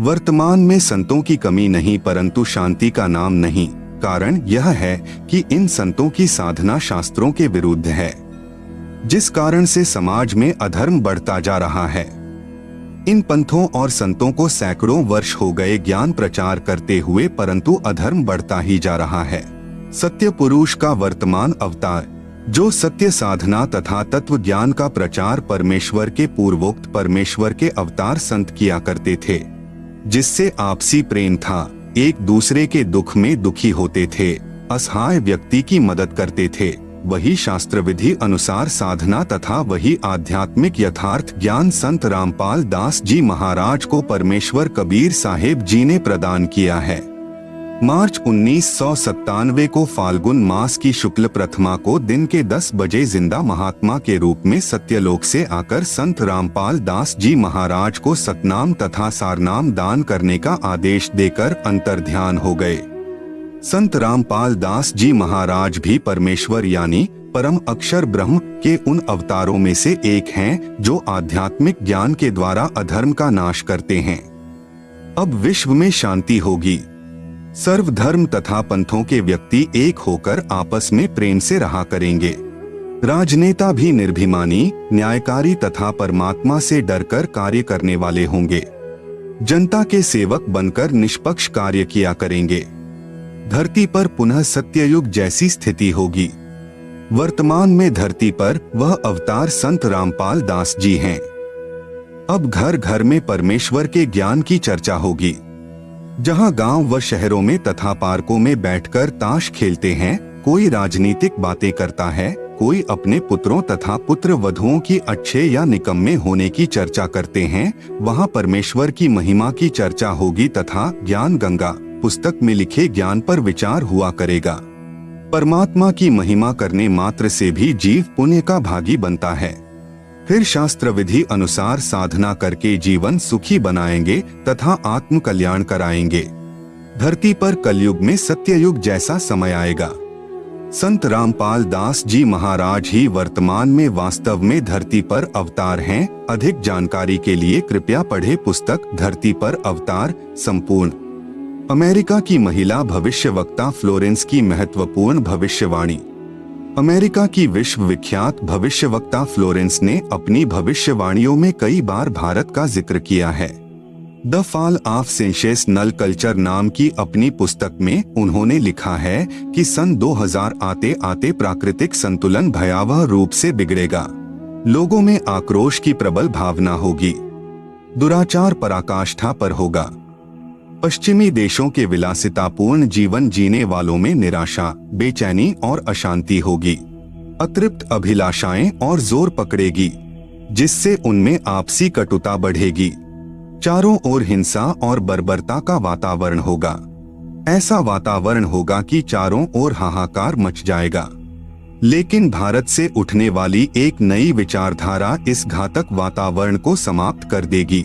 [SPEAKER 1] वर्तमान में संतों की कमी नहीं परंतु शांति का नाम नहीं। कारण यह है कि इन संतों की साधना शास्त्रों के विरुद्ध है, जिस कारण से समाज में अधर्म बढ़ता जा रहा है। इन पंथों और संतों को सैकड़ों वर्ष हो गए ज्ञान प्रचार करते हुए परंतु अधर्म बढ़ता ही जा रहा है। सत्य पुरुष का वर्तमान अवतार, जो सत्य साधना तथा तत्व ज्ञान का प्रचार परमेश्वर के पूर्वोक्त परमेश्वर के अवतार संत किया करते थे, जिससे आपसी प्रेम था, एक दूसरे के दुख में दुखी होते थे, असहाय व्यक्ति की मदद करते थे, वही शास्त्र विधि अनुसार साधना तथा वही आध्यात्मिक यथार्थ ज्ञान संत रामपाल दास जी महाराज को परमेश्वर कबीर साहेब जी ने प्रदान किया है। मार्च 1997 को फाल्गुन मास की शुक्ल प्रथमा को दिन के 10 बजे जिंदा महात्मा के रूप में सत्यलोक से आकर संत रामपाल दास जी महाराज को सतनाम तथा सारनाम दान करने का आदेश देकर अंतर्ध्यान हो गए। संत रामपाल दास जी महाराज भी परमेश्वर यानी परम अक्षर ब्रह्म के उन अवतारों में से एक हैं जो आध्यात्मिक ज्ञान के द्वारा अधर्म का नाश करते हैं। अब विश्व में शांति होगी। सर्व धर्म तथा पंथों के व्यक्ति एक होकर आपस में प्रेम से रहा करेंगे। राजनेता भी निर्भिमानी, न्यायकारी तथा परमात्मा से डरकर कार्य करने वाले होंगे। जनता के सेवक बनकर निष्पक्ष कार्य किया करेंगे। धरती पर पुनः सत्ययुग जैसी स्थिति होगी। वर्तमान में धरती पर वह अवतार संत रामपाल दास जी हैं। अब घर घर में परमेश्वर के ज्ञान की चर्चा होगी। जहां गांव व शहरों में तथा पार्कों में बैठकर ताश खेलते हैं, कोई राजनीतिक बातें करता है, कोई अपने पुत्रों तथा पुत्र वधुओं की अच्छे या निकम्मे होने की चर्चा करते हैं, वहां परमेश्वर की महिमा की चर्चा होगी तथा ज्ञान गंगा पुस्तक में लिखे ज्ञान पर विचार हुआ करेगा। परमात्मा की महिमा करने मात्र से भी जीव पुण्य का भागी बनता है। फिर शास्त्र विधि अनुसार साधना करके जीवन सुखी बनाएंगे तथा आत्म कल्याण कराएंगे। धरती पर कलयुग में सत्ययुग जैसा समय आएगा। संत रामपाल दास जी महाराज ही वर्तमान में वास्तव में धरती पर अवतार हैं। अधिक जानकारी के लिए कृपया पढ़े पुस्तक धरती पर अवतार संपूर्ण। अमेरिका की महिला भविष्यवक्ता फ्लोरेंस की महत्वपूर्ण भविष्यवाणी। अमेरिका की विश्वविख्यात भविष्यवक्ता फ्लोरेंस ने अपनी भविष्यवाणियों में कई बार भारत का जिक्र किया है। The fall of sensational culture नाम की अपनी पुस्तक में उन्होंने लिखा है कि सन 2000 आते आते प्राकृतिक संतुलन भयावह रूप से बिगड़ेगा। लोगों में आक्रोश की प्रबल भावना होगी। दुराचार पराकाष्ठा पर होगा। पश्चिमी देशों के विलासितापूर्ण जीवन जीने वालों में निराशा, बेचैनी और अशांति होगी। अतृप्त अभिलाषाएं और जोर पकड़ेगी, जिससे उनमें आपसी कटुता बढ़ेगी। चारों ओर हिंसा और बर्बरता का वातावरण होगा। ऐसा वातावरण होगा कि चारों ओर हाहाकार मच जाएगा। लेकिन भारत से उठने वाली एक नई विचारधारा इस घातक वातावरण को समाप्त कर देगी।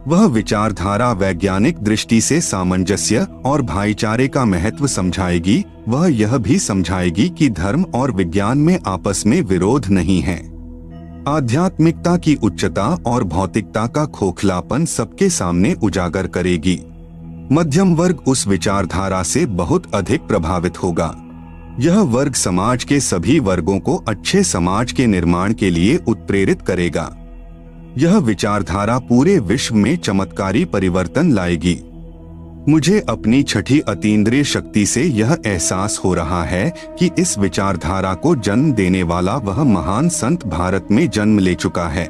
[SPEAKER 1] वह विचारधारा वैज्ञानिक दृष्टि से सामंजस्य और भाईचारे का महत्व समझाएगी। वह यह भी समझाएगी कि धर्म और विज्ञान में आपस में विरोध नहीं है। आध्यात्मिकता की उच्चता और भौतिकता का खोखलापन सबके सामने उजागर करेगी। मध्यम वर्ग उस विचारधारा से बहुत अधिक प्रभावित होगा। यह वर्ग समाज के सभी वर्गों को अच्छे समाज के निर्माण के लिए उत्प्रेरित करेगा। यह विचारधारा पूरे विश्व में चमत्कारी परिवर्तन लाएगी। मुझे अपनी छठी अतीन्द्रिय शक्ति से यह एहसास हो रहा है कि इस विचारधारा को जन्म देने वाला वह महान संत भारत में जन्म ले चुका है।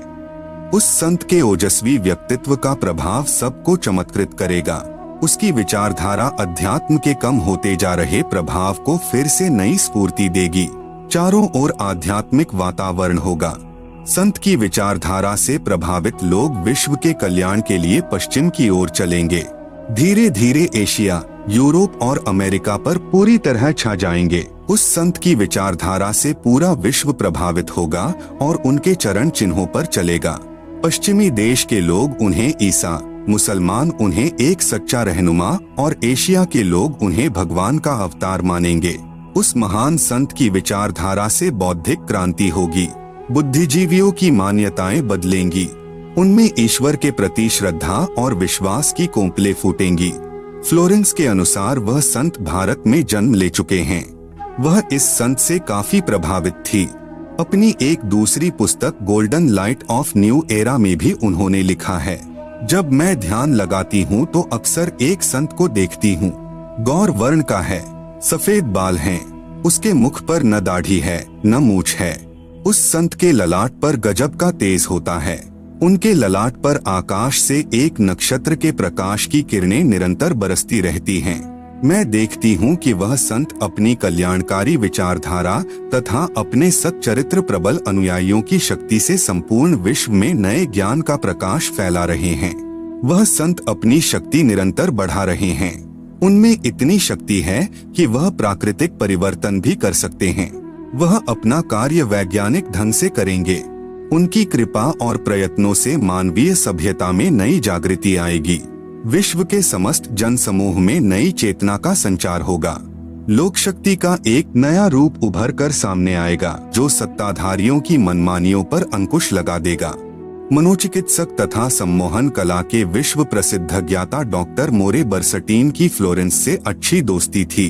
[SPEAKER 1] उस संत के ओजस्वी व्यक्तित्व का प्रभाव सबको चमत्कृत करेगा। उसकी विचारधारा अध्यात्म के कम होते जा रहे प्रभाव को फिर से नई स्फूर्ति देगी। चारों ओर आध्यात्मिक वातावरण होगा। संत की विचारधारा से प्रभावित लोग विश्व के कल्याण के लिए पश्चिम की ओर चलेंगे। धीरे धीरे एशिया, यूरोप और अमेरिका पर पूरी तरह छा जाएंगे। उस संत की विचारधारा से पूरा विश्व प्रभावित होगा और उनके चरण चिन्हों पर चलेगा। पश्चिमी देश के लोग उन्हें ईसा, मुसलमान उन्हें एक सच्चा रहनुमा और एशिया के लोग उन्हें भगवान का अवतार मानेंगे। उस महान संत की विचारधारा से बौद्धिक क्रांति होगी, बुद्धिजीवियों की मान्यताएं बदलेंगी, उनमें ईश्वर के प्रति श्रद्धा और विश्वास की कोंपलें फूटेंगी। फ्लोरेंस के अनुसार वह संत भारत में जन्म ले चुके हैं। वह इस संत से काफी प्रभावित थी। अपनी एक दूसरी पुस्तक golden light of new era में भी उन्होंने लिखा है, जब मैं ध्यान लगाती हूँ तो अक्सर एक संत को देखती हूँ। गौर वर्ण का है, सफेद बाल हैं, उसके मुख पर न दाढ़ी है न मूछ है। उस संत के ललाट पर गजब का तेज होता है। उनके ललाट पर आकाश से एक नक्षत्र के प्रकाश की किरणें निरंतर बरसती रहती हैं। मैं देखती हूँ कि वह संत अपनी कल्याणकारी विचारधारा तथा अपने सच्चरित्र प्रबल अनुयायियों की शक्ति से संपूर्ण विश्व में नए ज्ञान का प्रकाश फैला रहे हैं। वह संत अपनी शक्ति निरंतर बढ़ा रहे हैं। उनमें इतनी शक्ति है कि वह प्राकृतिक परिवर्तन भी कर सकते हैं। वह अपना कार्य वैज्ञानिक ढंग से करेंगे। उनकी कृपा और प्रयत्नों से मानवीय सभ्यता में नई जागृति आएगी। विश्व के समस्त जन समूह में नई चेतना का संचार होगा। लोक शक्ति का एक नया रूप उभर कर सामने आएगा, जो सत्ताधारियों की मनमानियों पर अंकुश लगा देगा। मनोचिकित्सक तथा सम्मोहन कला के विश्व प्रसिद्ध ज्ञाता डॉक्टर मोरे बर्सटीन की फ्लोरेंस से अच्छी दोस्ती थी।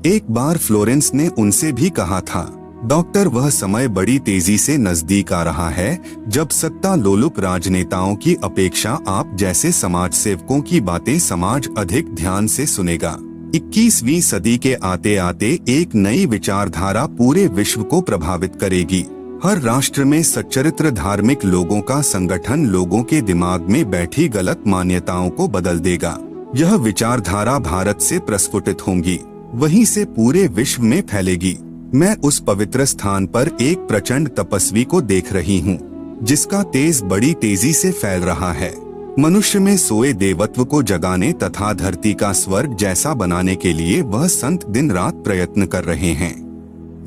[SPEAKER 1] एक बार फ्लोरेंस ने उनसे भी कहा था, डॉक्टर, वह समय बड़ी तेजी से नजदीक आ रहा है जब सत्ता लोलुप राजनेताओं की अपेक्षा आप जैसे समाज सेवकों की बातें समाज अधिक ध्यान से सुनेगा। 21वीं सदी के आते आते एक नई विचारधारा पूरे विश्व को प्रभावित करेगी। हर राष्ट्र में सच्चरित्र धार्मिक लोगों का संगठन लोगों के दिमाग में बैठी गलत मान्यताओं को बदल देगा। यह विचारधारा भारत से प्रस्फुटित होंगी, वहीं से पूरे विश्व में फैलेगी। मैं उस पवित्र स्थान पर एक प्रचंड तपस्वी को देख रही हूँ, जिसका तेज बड़ी तेजी से फैल रहा है। मनुष्य में सोए देवत्व को जगाने तथा धरती का स्वर्ग जैसा बनाने के लिए वह संत दिन रात प्रयत्न कर रहे हैं।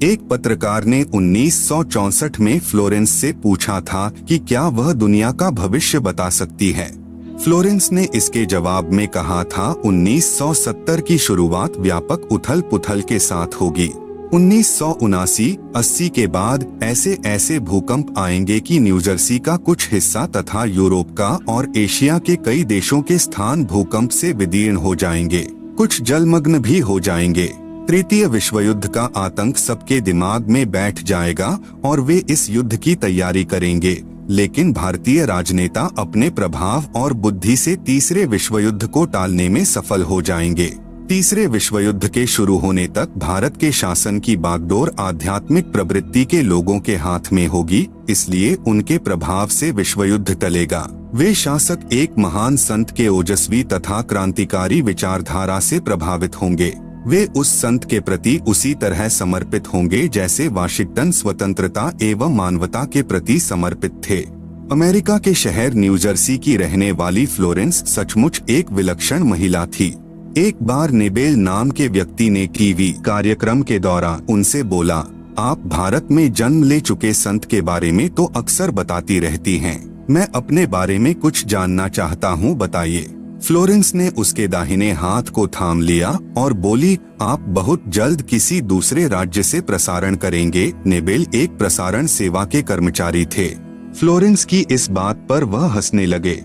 [SPEAKER 1] एक पत्रकार ने 1964 में फ्लोरेंस से पूछा था कि क्या वह दुनिया का भविष्य बता सकती है। फ्लोरेंस ने इसके जवाब में कहा था, 1970 की शुरुआत व्यापक उथल पुथल के साथ होगी। 1979-80 के बाद ऐसे ऐसे भूकंप आएंगे कि न्यूजर्सी का कुछ हिस्सा तथा यूरोप का और एशिया के कई देशों के स्थान भूकंप से विदीर्ण हो जाएंगे, कुछ जलमग्न भी हो जाएंगे। तृतीय विश्व युद्ध का आतंक सबके दिमाग में बैठ जाएगा और वे इस युद्ध की तैयारी करेंगे, लेकिन भारतीय राजनेता अपने प्रभाव और बुद्धि से तीसरे विश्व युद्ध को टालने में सफल हो जाएंगे। तीसरे विश्व युद्ध के शुरू होने तक भारत के शासन की बागडोर आध्यात्मिक प्रवृत्ति के लोगों के हाथ में होगी, इसलिए उनके प्रभाव से विश्व युद्ध टलेगा। वे शासक एक महान संत के ओजस्वी तथा क्रांतिकारी विचारधारा से प्रभावित होंगे। वे उस संत के प्रति उसी तरह समर्पित होंगे जैसे वाशिंगटन स्वतंत्रता एवं मानवता के प्रति समर्पित थे। अमेरिका के शहर न्यूजर्सी की रहने वाली फ्लोरेंस सचमुच एक विलक्षण महिला थी। एक बार नेबेल नाम के व्यक्ति ने टीवी कार्यक्रम के दौरान उनसे बोला, आप भारत में जन्म ले चुके संत के बारे में तो अक्सर बताती रहती हैं, मैं अपने बारे में कुछ जानना चाहता हूँ, बताइए। फ्लोरेंस ने उसके दाहिने हाथ को थाम लिया और बोली, आप बहुत जल्द किसी दूसरे राज्य से प्रसारण करेंगे। नेबेल एक प्रसारण सेवा के कर्मचारी थे। फ्लोरेंस की इस बात पर वह हंसने लगे।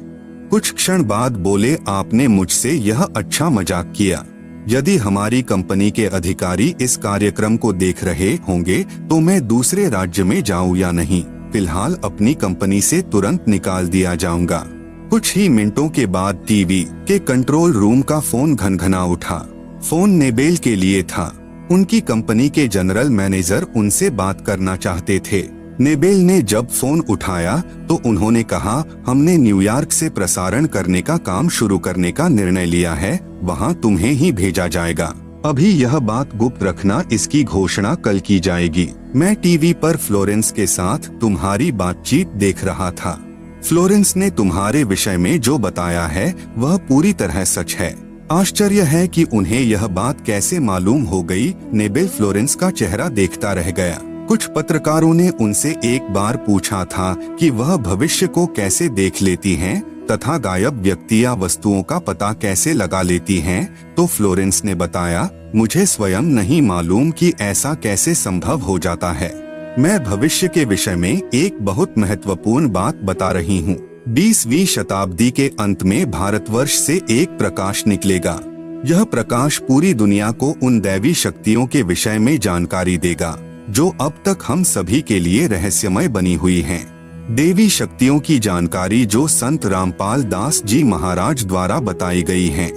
[SPEAKER 1] कुछ क्षण बाद बोले, आपने मुझसे यह अच्छा मजाक किया। यदि हमारी कंपनी के अधिकारी इस कार्यक्रम को देख रहे होंगे तो मैं दूसरे राज्य में जाऊं या नहीं, फिलहाल अपनी कंपनी से तुरंत निकाल दिया जाऊंगा। कुछ ही मिनटों के बाद टीवी के कंट्रोल रूम का फोन घनघना उठा। फोन नेबेल के लिए था। उनकी कंपनी के जनरल मैनेजर उनसे बात करना चाहते थे। नेबेल ने जब फोन उठाया तो उन्होंने कहा, हमने न्यूयॉर्क से प्रसारण करने का काम शुरू करने का निर्णय लिया है, वहां तुम्हें ही भेजा जाएगा। अभी यह बात गुप्त रखना, इसकी घोषणा कल की जाएगी। मैं टीवी पर फ्लोरेंस के साथ तुम्हारी बातचीत देख रहा था। फ्लोरेंस ने तुम्हारे विषय में जो बताया है वह पूरी तरह सच है। आश्चर्य है कि उन्हें यह बात कैसे मालूम हो गई। नेबेल फ्लोरेंस का चेहरा देखता रह गया। कुछ पत्रकारों ने उनसे एक बार पूछा था कि वह भविष्य को कैसे देख लेती हैं, तथा गायब व्यक्ति या वस्तुओं का पता कैसे लगा लेती हैं? तो फ्लोरेंस ने बताया, मुझे स्वयं नहीं मालूम कि ऐसा कैसे संभव हो जाता है। मैं भविष्य के विषय में एक बहुत महत्वपूर्ण बात बता रही हूँ। 20वीं शताब्दी के अंत में भारतवर्ष से एक प्रकाश निकलेगा। यह प्रकाश पूरी दुनिया को उन दैवी शक्तियों के विषय में जानकारी देगा जो अब तक हम सभी के लिए रहस्यमय बनी हुई हैं। देवी शक्तियों की जानकारी जो संत रामपाल दास जी महाराज द्वारा बताई गई हैं।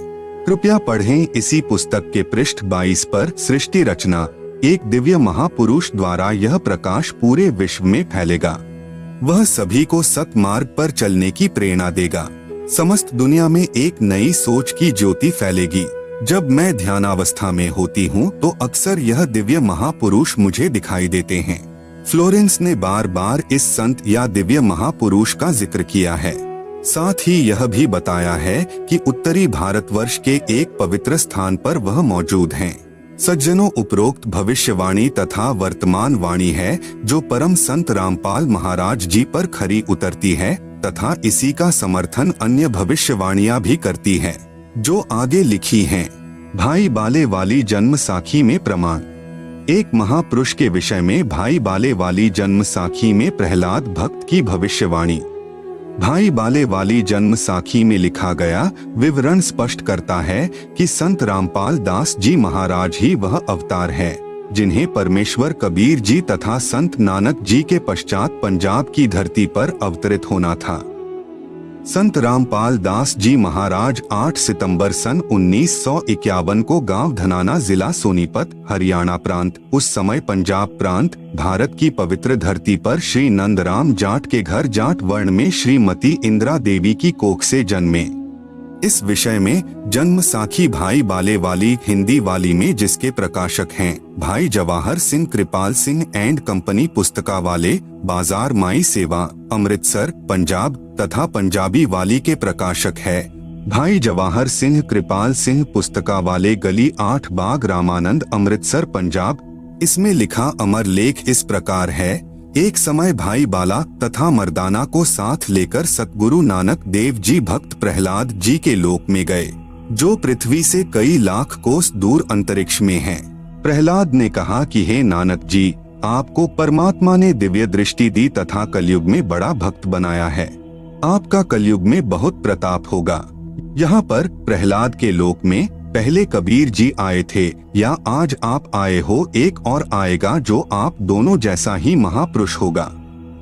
[SPEAKER 1] कृपया पढ़ें इसी पुस्तक के पृष्ठ 22 पर सृष्टि रचना, एक दिव्य महापुरुष द्वारा यह प्रकाश पूरे विश्व में फैलेगा। वह सभी को सतमार्ग पर चलने की प्रेरणा देगा। समस्त दुनिया में एक नई सोच की ज्योति फैलेगी। जब मैं ध्यानावस्था में होती हूँ तो अक्सर यह दिव्य महापुरुष मुझे दिखाई देते हैं। फ्लोरेंस ने बार बार इस संत या दिव्य महापुरुष का जिक्र किया है। साथ ही यह भी बताया है कि उत्तरी भारतवर्ष के एक पवित्र स्थान पर वह मौजूद हैं। सज्जनों, उपरोक्त भविष्यवाणी तथा वर्तमान वाणी है जो परम संत रामपाल महाराज जी पर खरी उतरती है तथा इसी का समर्थन अन्य भविष्यवाणियां भी करती है जो आगे लिखी हैं। भाई बाले वाली जन्म साखी में प्रमाण। एक महापुरुष के विषय में भाई बाले वाली जन्म साखी में प्रहलाद भक्त की भविष्यवाणी। भाई बाले वाली जन्म साखी में लिखा गया विवरण स्पष्ट करता है कि संत रामपाल दास जी महाराज ही वह अवतार है जिन्हें परमेश्वर कबीर जी तथा संत नानक जी के पश्चात पंजाब की धरती पर अवतरित होना था। संत रामपाल दास जी महाराज 8 सितंबर सन 1951 को गांव धनाना, जिला सोनीपत, हरियाणा प्रांत, उस समय पंजाब प्रांत, भारत की पवित्र धरती पर श्री नंदराम जाट के घर जाट वर्ण में श्रीमती इंदिरा देवी की कोख से जन्मे। इस विषय में जन्म साखी भाई बाले वाली हिंदी वाली में जिसके प्रकाशक हैं भाई जवाहर सिंह कृपाल सिंह एंड कंपनी पुस्तकावाले, बाजार माई सेवा, अमृतसर, पंजाब तथा पंजाबी वाली के प्रकाशक है भाई जवाहर सिंह कृपाल सिंह पुस्तकावाले, गली 8 बाग रामानंद, अमृतसर, पंजाब। इसमें लिखा अमर लेख इस प्रकार है। एक समय भाई बाला तथा मर्दाना को साथ लेकर सतगुरु नानक देव जी भक्त प्रहलाद जी के लोक में गए जो पृथ्वी से कई लाख कोस दूर अंतरिक्ष में है। प्रहलाद ने कहा कि हे नानक जी, आपको परमात्मा ने दिव्य दृष्टि दी तथा कलयुग में बड़ा भक्त बनाया है। आपका कलयुग में बहुत प्रताप होगा। यहाँ पर प्रहलाद के लोक में पहले कबीर जी आए थे या आज आप आए हो, एक और आएगा जो आप दोनों जैसा ही महापुरुष होगा।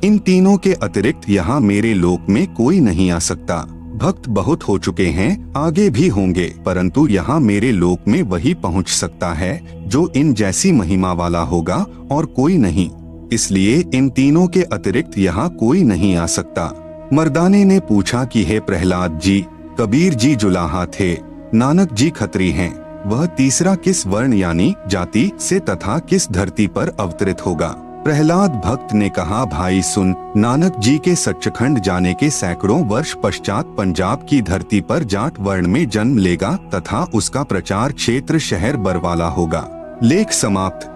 [SPEAKER 1] इन तीनों के अतिरिक्त यहाँ मेरे लोक में कोई नहीं आ सकता। भक्त बहुत हो चुके हैं, आगे भी होंगे, परंतु यहाँ मेरे लोक में वही पहुँच सकता है जो इन जैसी महिमा वाला होगा और कोई नहीं। इसलिए इन तीनों के अतिरिक्त यहाँ कोई नहीं आ सकता। मर्दाने ने पूछा कि हे प्रहलाद जी, कबीर जी जुलाहा थे, नानक जी खत्री हैं, वह तीसरा किस वर्ण यानी जाति से तथा किस धरती पर अवतरित होगा? प्रहलाद भक्त ने कहा, भाई सुन, नानक जी के सच्चखंड जाने के सैकड़ों वर्ष पश्चात पंजाब की धरती पर जाट वर्ण में जन्म लेगा तथा उसका प्रचार क्षेत्र शहर बरवाला होगा। लेख समाप्त।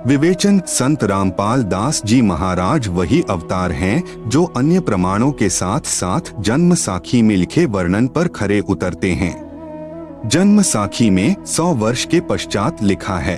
[SPEAKER 1] विवेचन: संत रामपाल दास जी महाराज वही अवतार हैं जो अन्य प्रमाणों के साथ साथ जन्म साखी में लिखे वर्णन पर खरे उतरते हैं। जन्म साखी में 100 वर्ष के पश्चात लिखा है।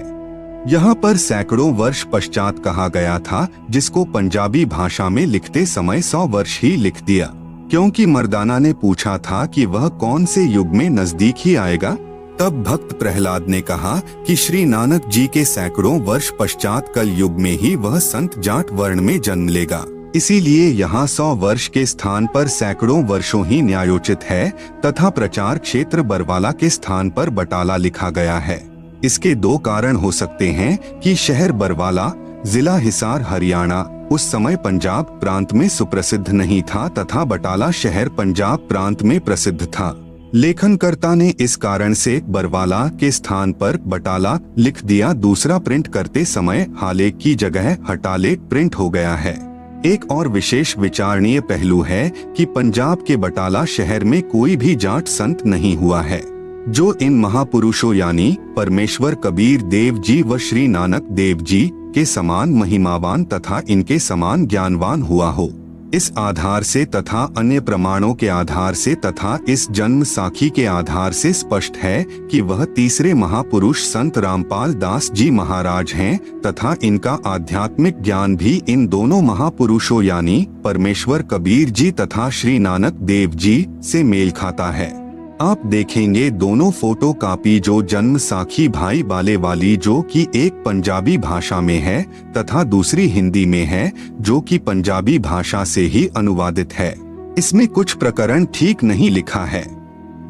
[SPEAKER 1] यहाँ पर सैकड़ों वर्ष पश्चात कहा गया था, जिसको पंजाबी भाषा में लिखते समय 100 वर्ष ही लिख दिया, क्योंकि मर्दाना ने पूछा था कि वह कौन से युग में नजदीक ही आएगा। तब भक्त प्रहलाद ने कहा कि श्री नानक जी के सैकड़ों वर्ष पश्चात कल युग में ही वह संत जाट वर्ण में जन्म लेगा। इसीलिए यहाँ 100 वर्ष के स्थान पर सैकड़ों वर्षों ही न्यायोचित है तथा प्रचार क्षेत्र बरवाला के स्थान पर बटाला लिखा गया है। इसके दो कारण हो सकते हैं कि शहर बरवाला, जिला हिसार, हरियाणा उस समय पंजाब प्रांत में सुप्रसिद्ध नहीं था तथा बटाला शहर पंजाब प्रांत में प्रसिद्ध था। लेखनकर्ता ने इस कारण से बरवाला के स्थान पर बटाला लिख दिया। दूसरा, प्रिंट करते समय हालेक की जगह हटालेक प्रिंट हो गया है। एक और विशेष विचारणीय पहलू है कि पंजाब के बटाला शहर में कोई भी जाट संत नहीं हुआ है जो इन महापुरुषों यानी परमेश्वर कबीर देव जी व श्री नानक देव जी के समान महिमावान तथा इनके समान ज्ञानवान हुआ हो। इस आधार से तथा अन्य प्रमाणों के आधार से तथा इस जन्म साखी के आधार से स्पष्ट है कि वह तीसरे महापुरुष संत रामपाल दास जी महाराज हैं तथा इनका आध्यात्मिक ज्ञान भी इन दोनों महापुरुषों यानी परमेश्वर कबीर जी तथा श्री नानक देव जी से मेल खाता है। आप देखेंगे दोनों फोटो कापी जो जन्म साखी भाई बाले वाली जो कि एक पंजाबी भाषा में है तथा दूसरी हिंदी में है जो कि पंजाबी भाषा से ही अनुवादित है। इसमें कुछ प्रकरण ठीक नहीं लिखा है।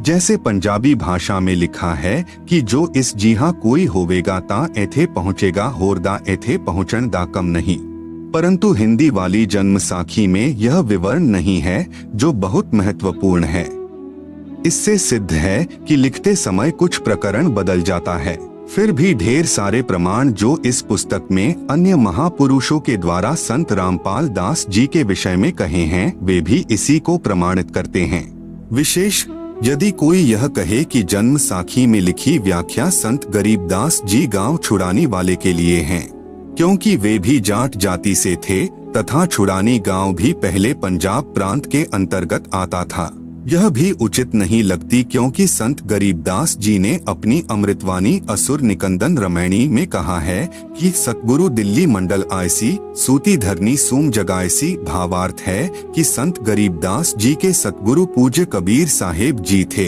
[SPEAKER 1] जैसे पंजाबी भाषा में लिखा है कि जो इस जी हाँ कोई होवेगा ता एथे पहुँचेगा होरदा एथे पहुँचन दा कम नहीं, परंतु हिंदी वाली जन्म साखी में यह विवरण नहीं है जो बहुत महत्वपूर्ण है। इससे सिद्ध है कि लिखते समय कुछ प्रकरण बदल जाता है। फिर भी ढेर सारे प्रमाण जो इस पुस्तक में अन्य महापुरुषों के द्वारा संत रामपाल दास जी के विषय में कहे हैं वे भी इसी को प्रमाणित करते हैं। विशेष यदि कोई यह कहे कि जन्म साखी में लिखी व्याख्या संत गरीबदास जी गांव छुड़ानी वाले के लिए हैं, क्योंकि वे भी जाट जाति से थे तथा छुड़ानी गांव भी पहले पंजाब प्रांत के अंतर्गत आता था, यह भी उचित नहीं लगती, क्योंकि संत गरीबदास जी ने अपनी अमृतवाणी असुर निकंदन रमैणी में कहा है कि सतगुरु दिल्ली मंडल आयसी सूती धरनी सूम जगायसी। भावार्थ है कि संत गरीबदास जी के सतगुरु पूज्य कबीर साहेब जी थे।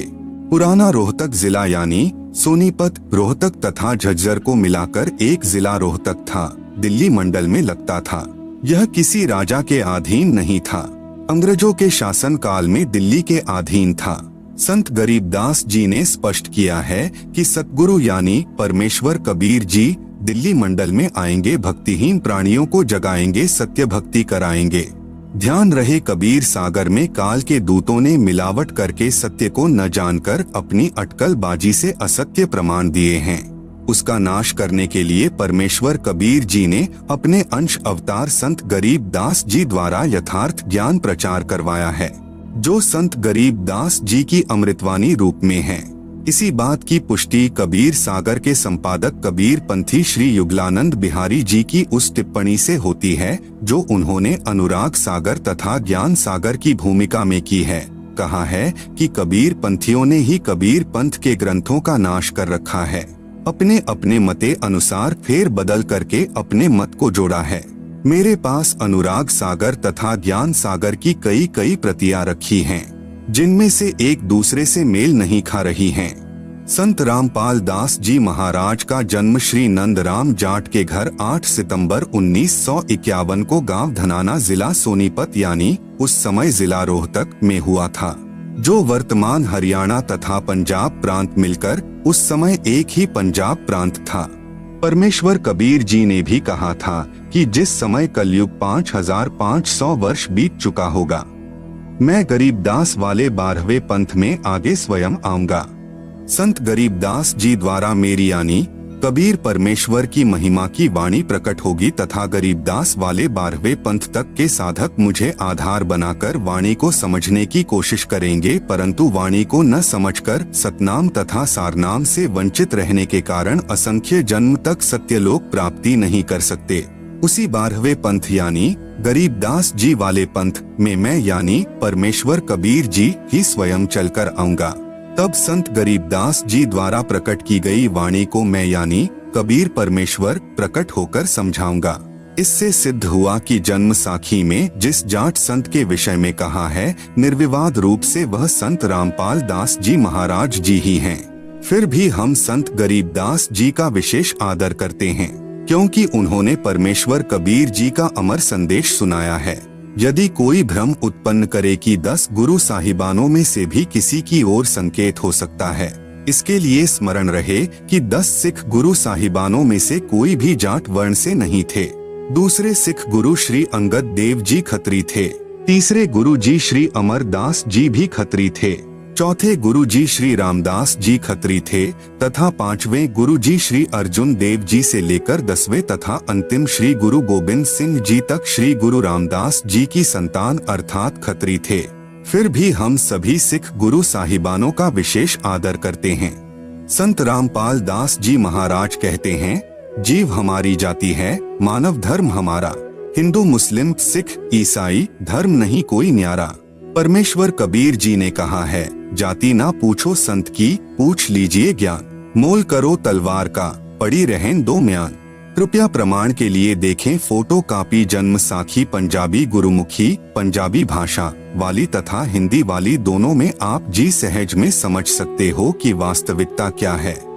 [SPEAKER 1] पुराना रोहतक जिला यानी सोनीपत, रोहतक तथा झज्जर को मिलाकर एक जिला रोहतक था, दिल्ली मंडल में लगता था। यह किसी राजा के अधीन नहीं था, अंग्रेजों के शासन काल में दिल्ली के अधीन था। संत गरीबदास जी ने स्पष्ट किया है कि सतगुरु यानी परमेश्वर कबीर जी दिल्ली मंडल में आएंगे, भक्तिहीन प्राणियों को जगाएंगे, सत्य भक्ति कराएंगे। ध्यान रहे कबीर सागर में काल के दूतों ने मिलावट करके सत्य को न जानकर अपनी अटकलबाजी से असत्य प्रमाण दिए हैं। उसका नाश करने के लिए परमेश्वर कबीर जी ने अपने अंश अवतार संत गरीबदास जी द्वारा यथार्थ ज्ञान प्रचार करवाया है, जो संत गरीबदास जी की अमृतवाणी रूप में है। इसी बात की पुष्टि कबीर सागर के संपादक कबीर पंथी श्री युगलानंद बिहारी जी की उस टिप्पणी से होती है जो उन्होंने अनुराग सागर तथा ज्ञान सागर की भूमिका में की है। कहा है कि कबीर पंथियों ने ही कबीर पंथ के ग्रंथों का नाश कर रखा है, अपने अपने मते अनुसार फेर बदल करके अपने मत को जोड़ा है। मेरे पास अनुराग सागर तथा ज्ञान सागर की कई प्रतियां रखी हैं, जिनमें से एक दूसरे से मेल नहीं खा रही हैं। संत रामपाल दास जी महाराज का जन्म श्री नंदराम जाट के घर 8 सितंबर 1951 को गांव धनाना जिला सोनीपत यानी उस समय जिला रोहतक में हुआ था, जो वर्तमान हरियाणा तथा पंजाब प्रांत मिलकर उस समय एक ही पंजाब प्रांत था। परमेश्वर कबीर जी ने भी कहा था कि जिस समय कलयुग 5500 वर्ष बीत चुका होगा, मैं गरीबदास वाले 12वें पंथ में आगे स्वयं आऊंगा। संत गरीबदास जी द्वारा मेरी यानी कबीर परमेश्वर की महिमा की वाणी प्रकट होगी तथा गरीबदास वाले 12वें पंथ तक के साधक मुझे आधार बनाकर वाणी को समझने की कोशिश करेंगे, परंतु वाणी को न समझकर सतनाम तथा सारनाम से वंचित रहने के कारण असंख्य जन्म तक सत्यलोक प्राप्ति नहीं कर सकते। उसी 12वें पंथ यानी गरीबदास जी वाले पंथ में मैं यानी परमेश्वर कबीर जी ही स्वयं चलकर आऊंगा। तब संत गरीबदास जी द्वारा प्रकट की गई वाणी को मैं यानी कबीर परमेश्वर प्रकट होकर समझाऊंगा। इससे सिद्ध हुआ कि जन्म साखी में जिस जाट संत के विषय में कहा है, निर्विवाद रूप से वह संत रामपाल दास जी महाराज जी ही हैं। फिर भी हम संत गरीबदास जी का विशेष आदर करते हैं, क्योंकि उन्होंने परमेश्वर कबीर जी का अमर संदेश सुनाया है। यदि कोई भ्रम उत्पन्न करे कि 10 गुरु साहिबानों में से भी किसी की ओर संकेत हो सकता है, इसके लिए स्मरण रहे कि 10 सिख गुरु साहिबानों में से कोई भी जाट वर्ण से नहीं थे। दूसरे सिख गुरु श्री अंगद देव जी खत्री थे, तीसरे गुरु जी श्री अमरदास जी भी खत्री थे, चौथे गुरु जी श्री रामदास जी खत्री थे तथा 5वें गुरु जी श्री अर्जुन देव जी से लेकर 10वें तथा अंतिम श्री गुरु गोविंद सिंह जी तक श्री गुरु रामदास जी की संतान अर्थात खत्री थे। फिर भी हम सभी सिख गुरु साहिबानों का विशेष आदर करते हैं। संत रामपाल दास जी महाराज कहते हैं, जीव हमारी जाति है, मानव धर्म हमारा। हिंदू, मुस्लिम, सिख, ईसाई, धर्म नहीं कोई न्यारा। परमेश्वर कबीर जी ने कहा है, जाति ना पूछो संत की, पूछ लीजिए ज्ञान। मोल करो तलवार का, पड़ी रहें दो म्यान। कृपया प्रमाण के लिए देखें फोटो कॉपी जन्म साखी पंजाबी गुरुमुखी पंजाबी भाषा वाली तथा हिंदी वाली, दोनों में आप जी सहज में समझ सकते हो कि वास्तविकता क्या है।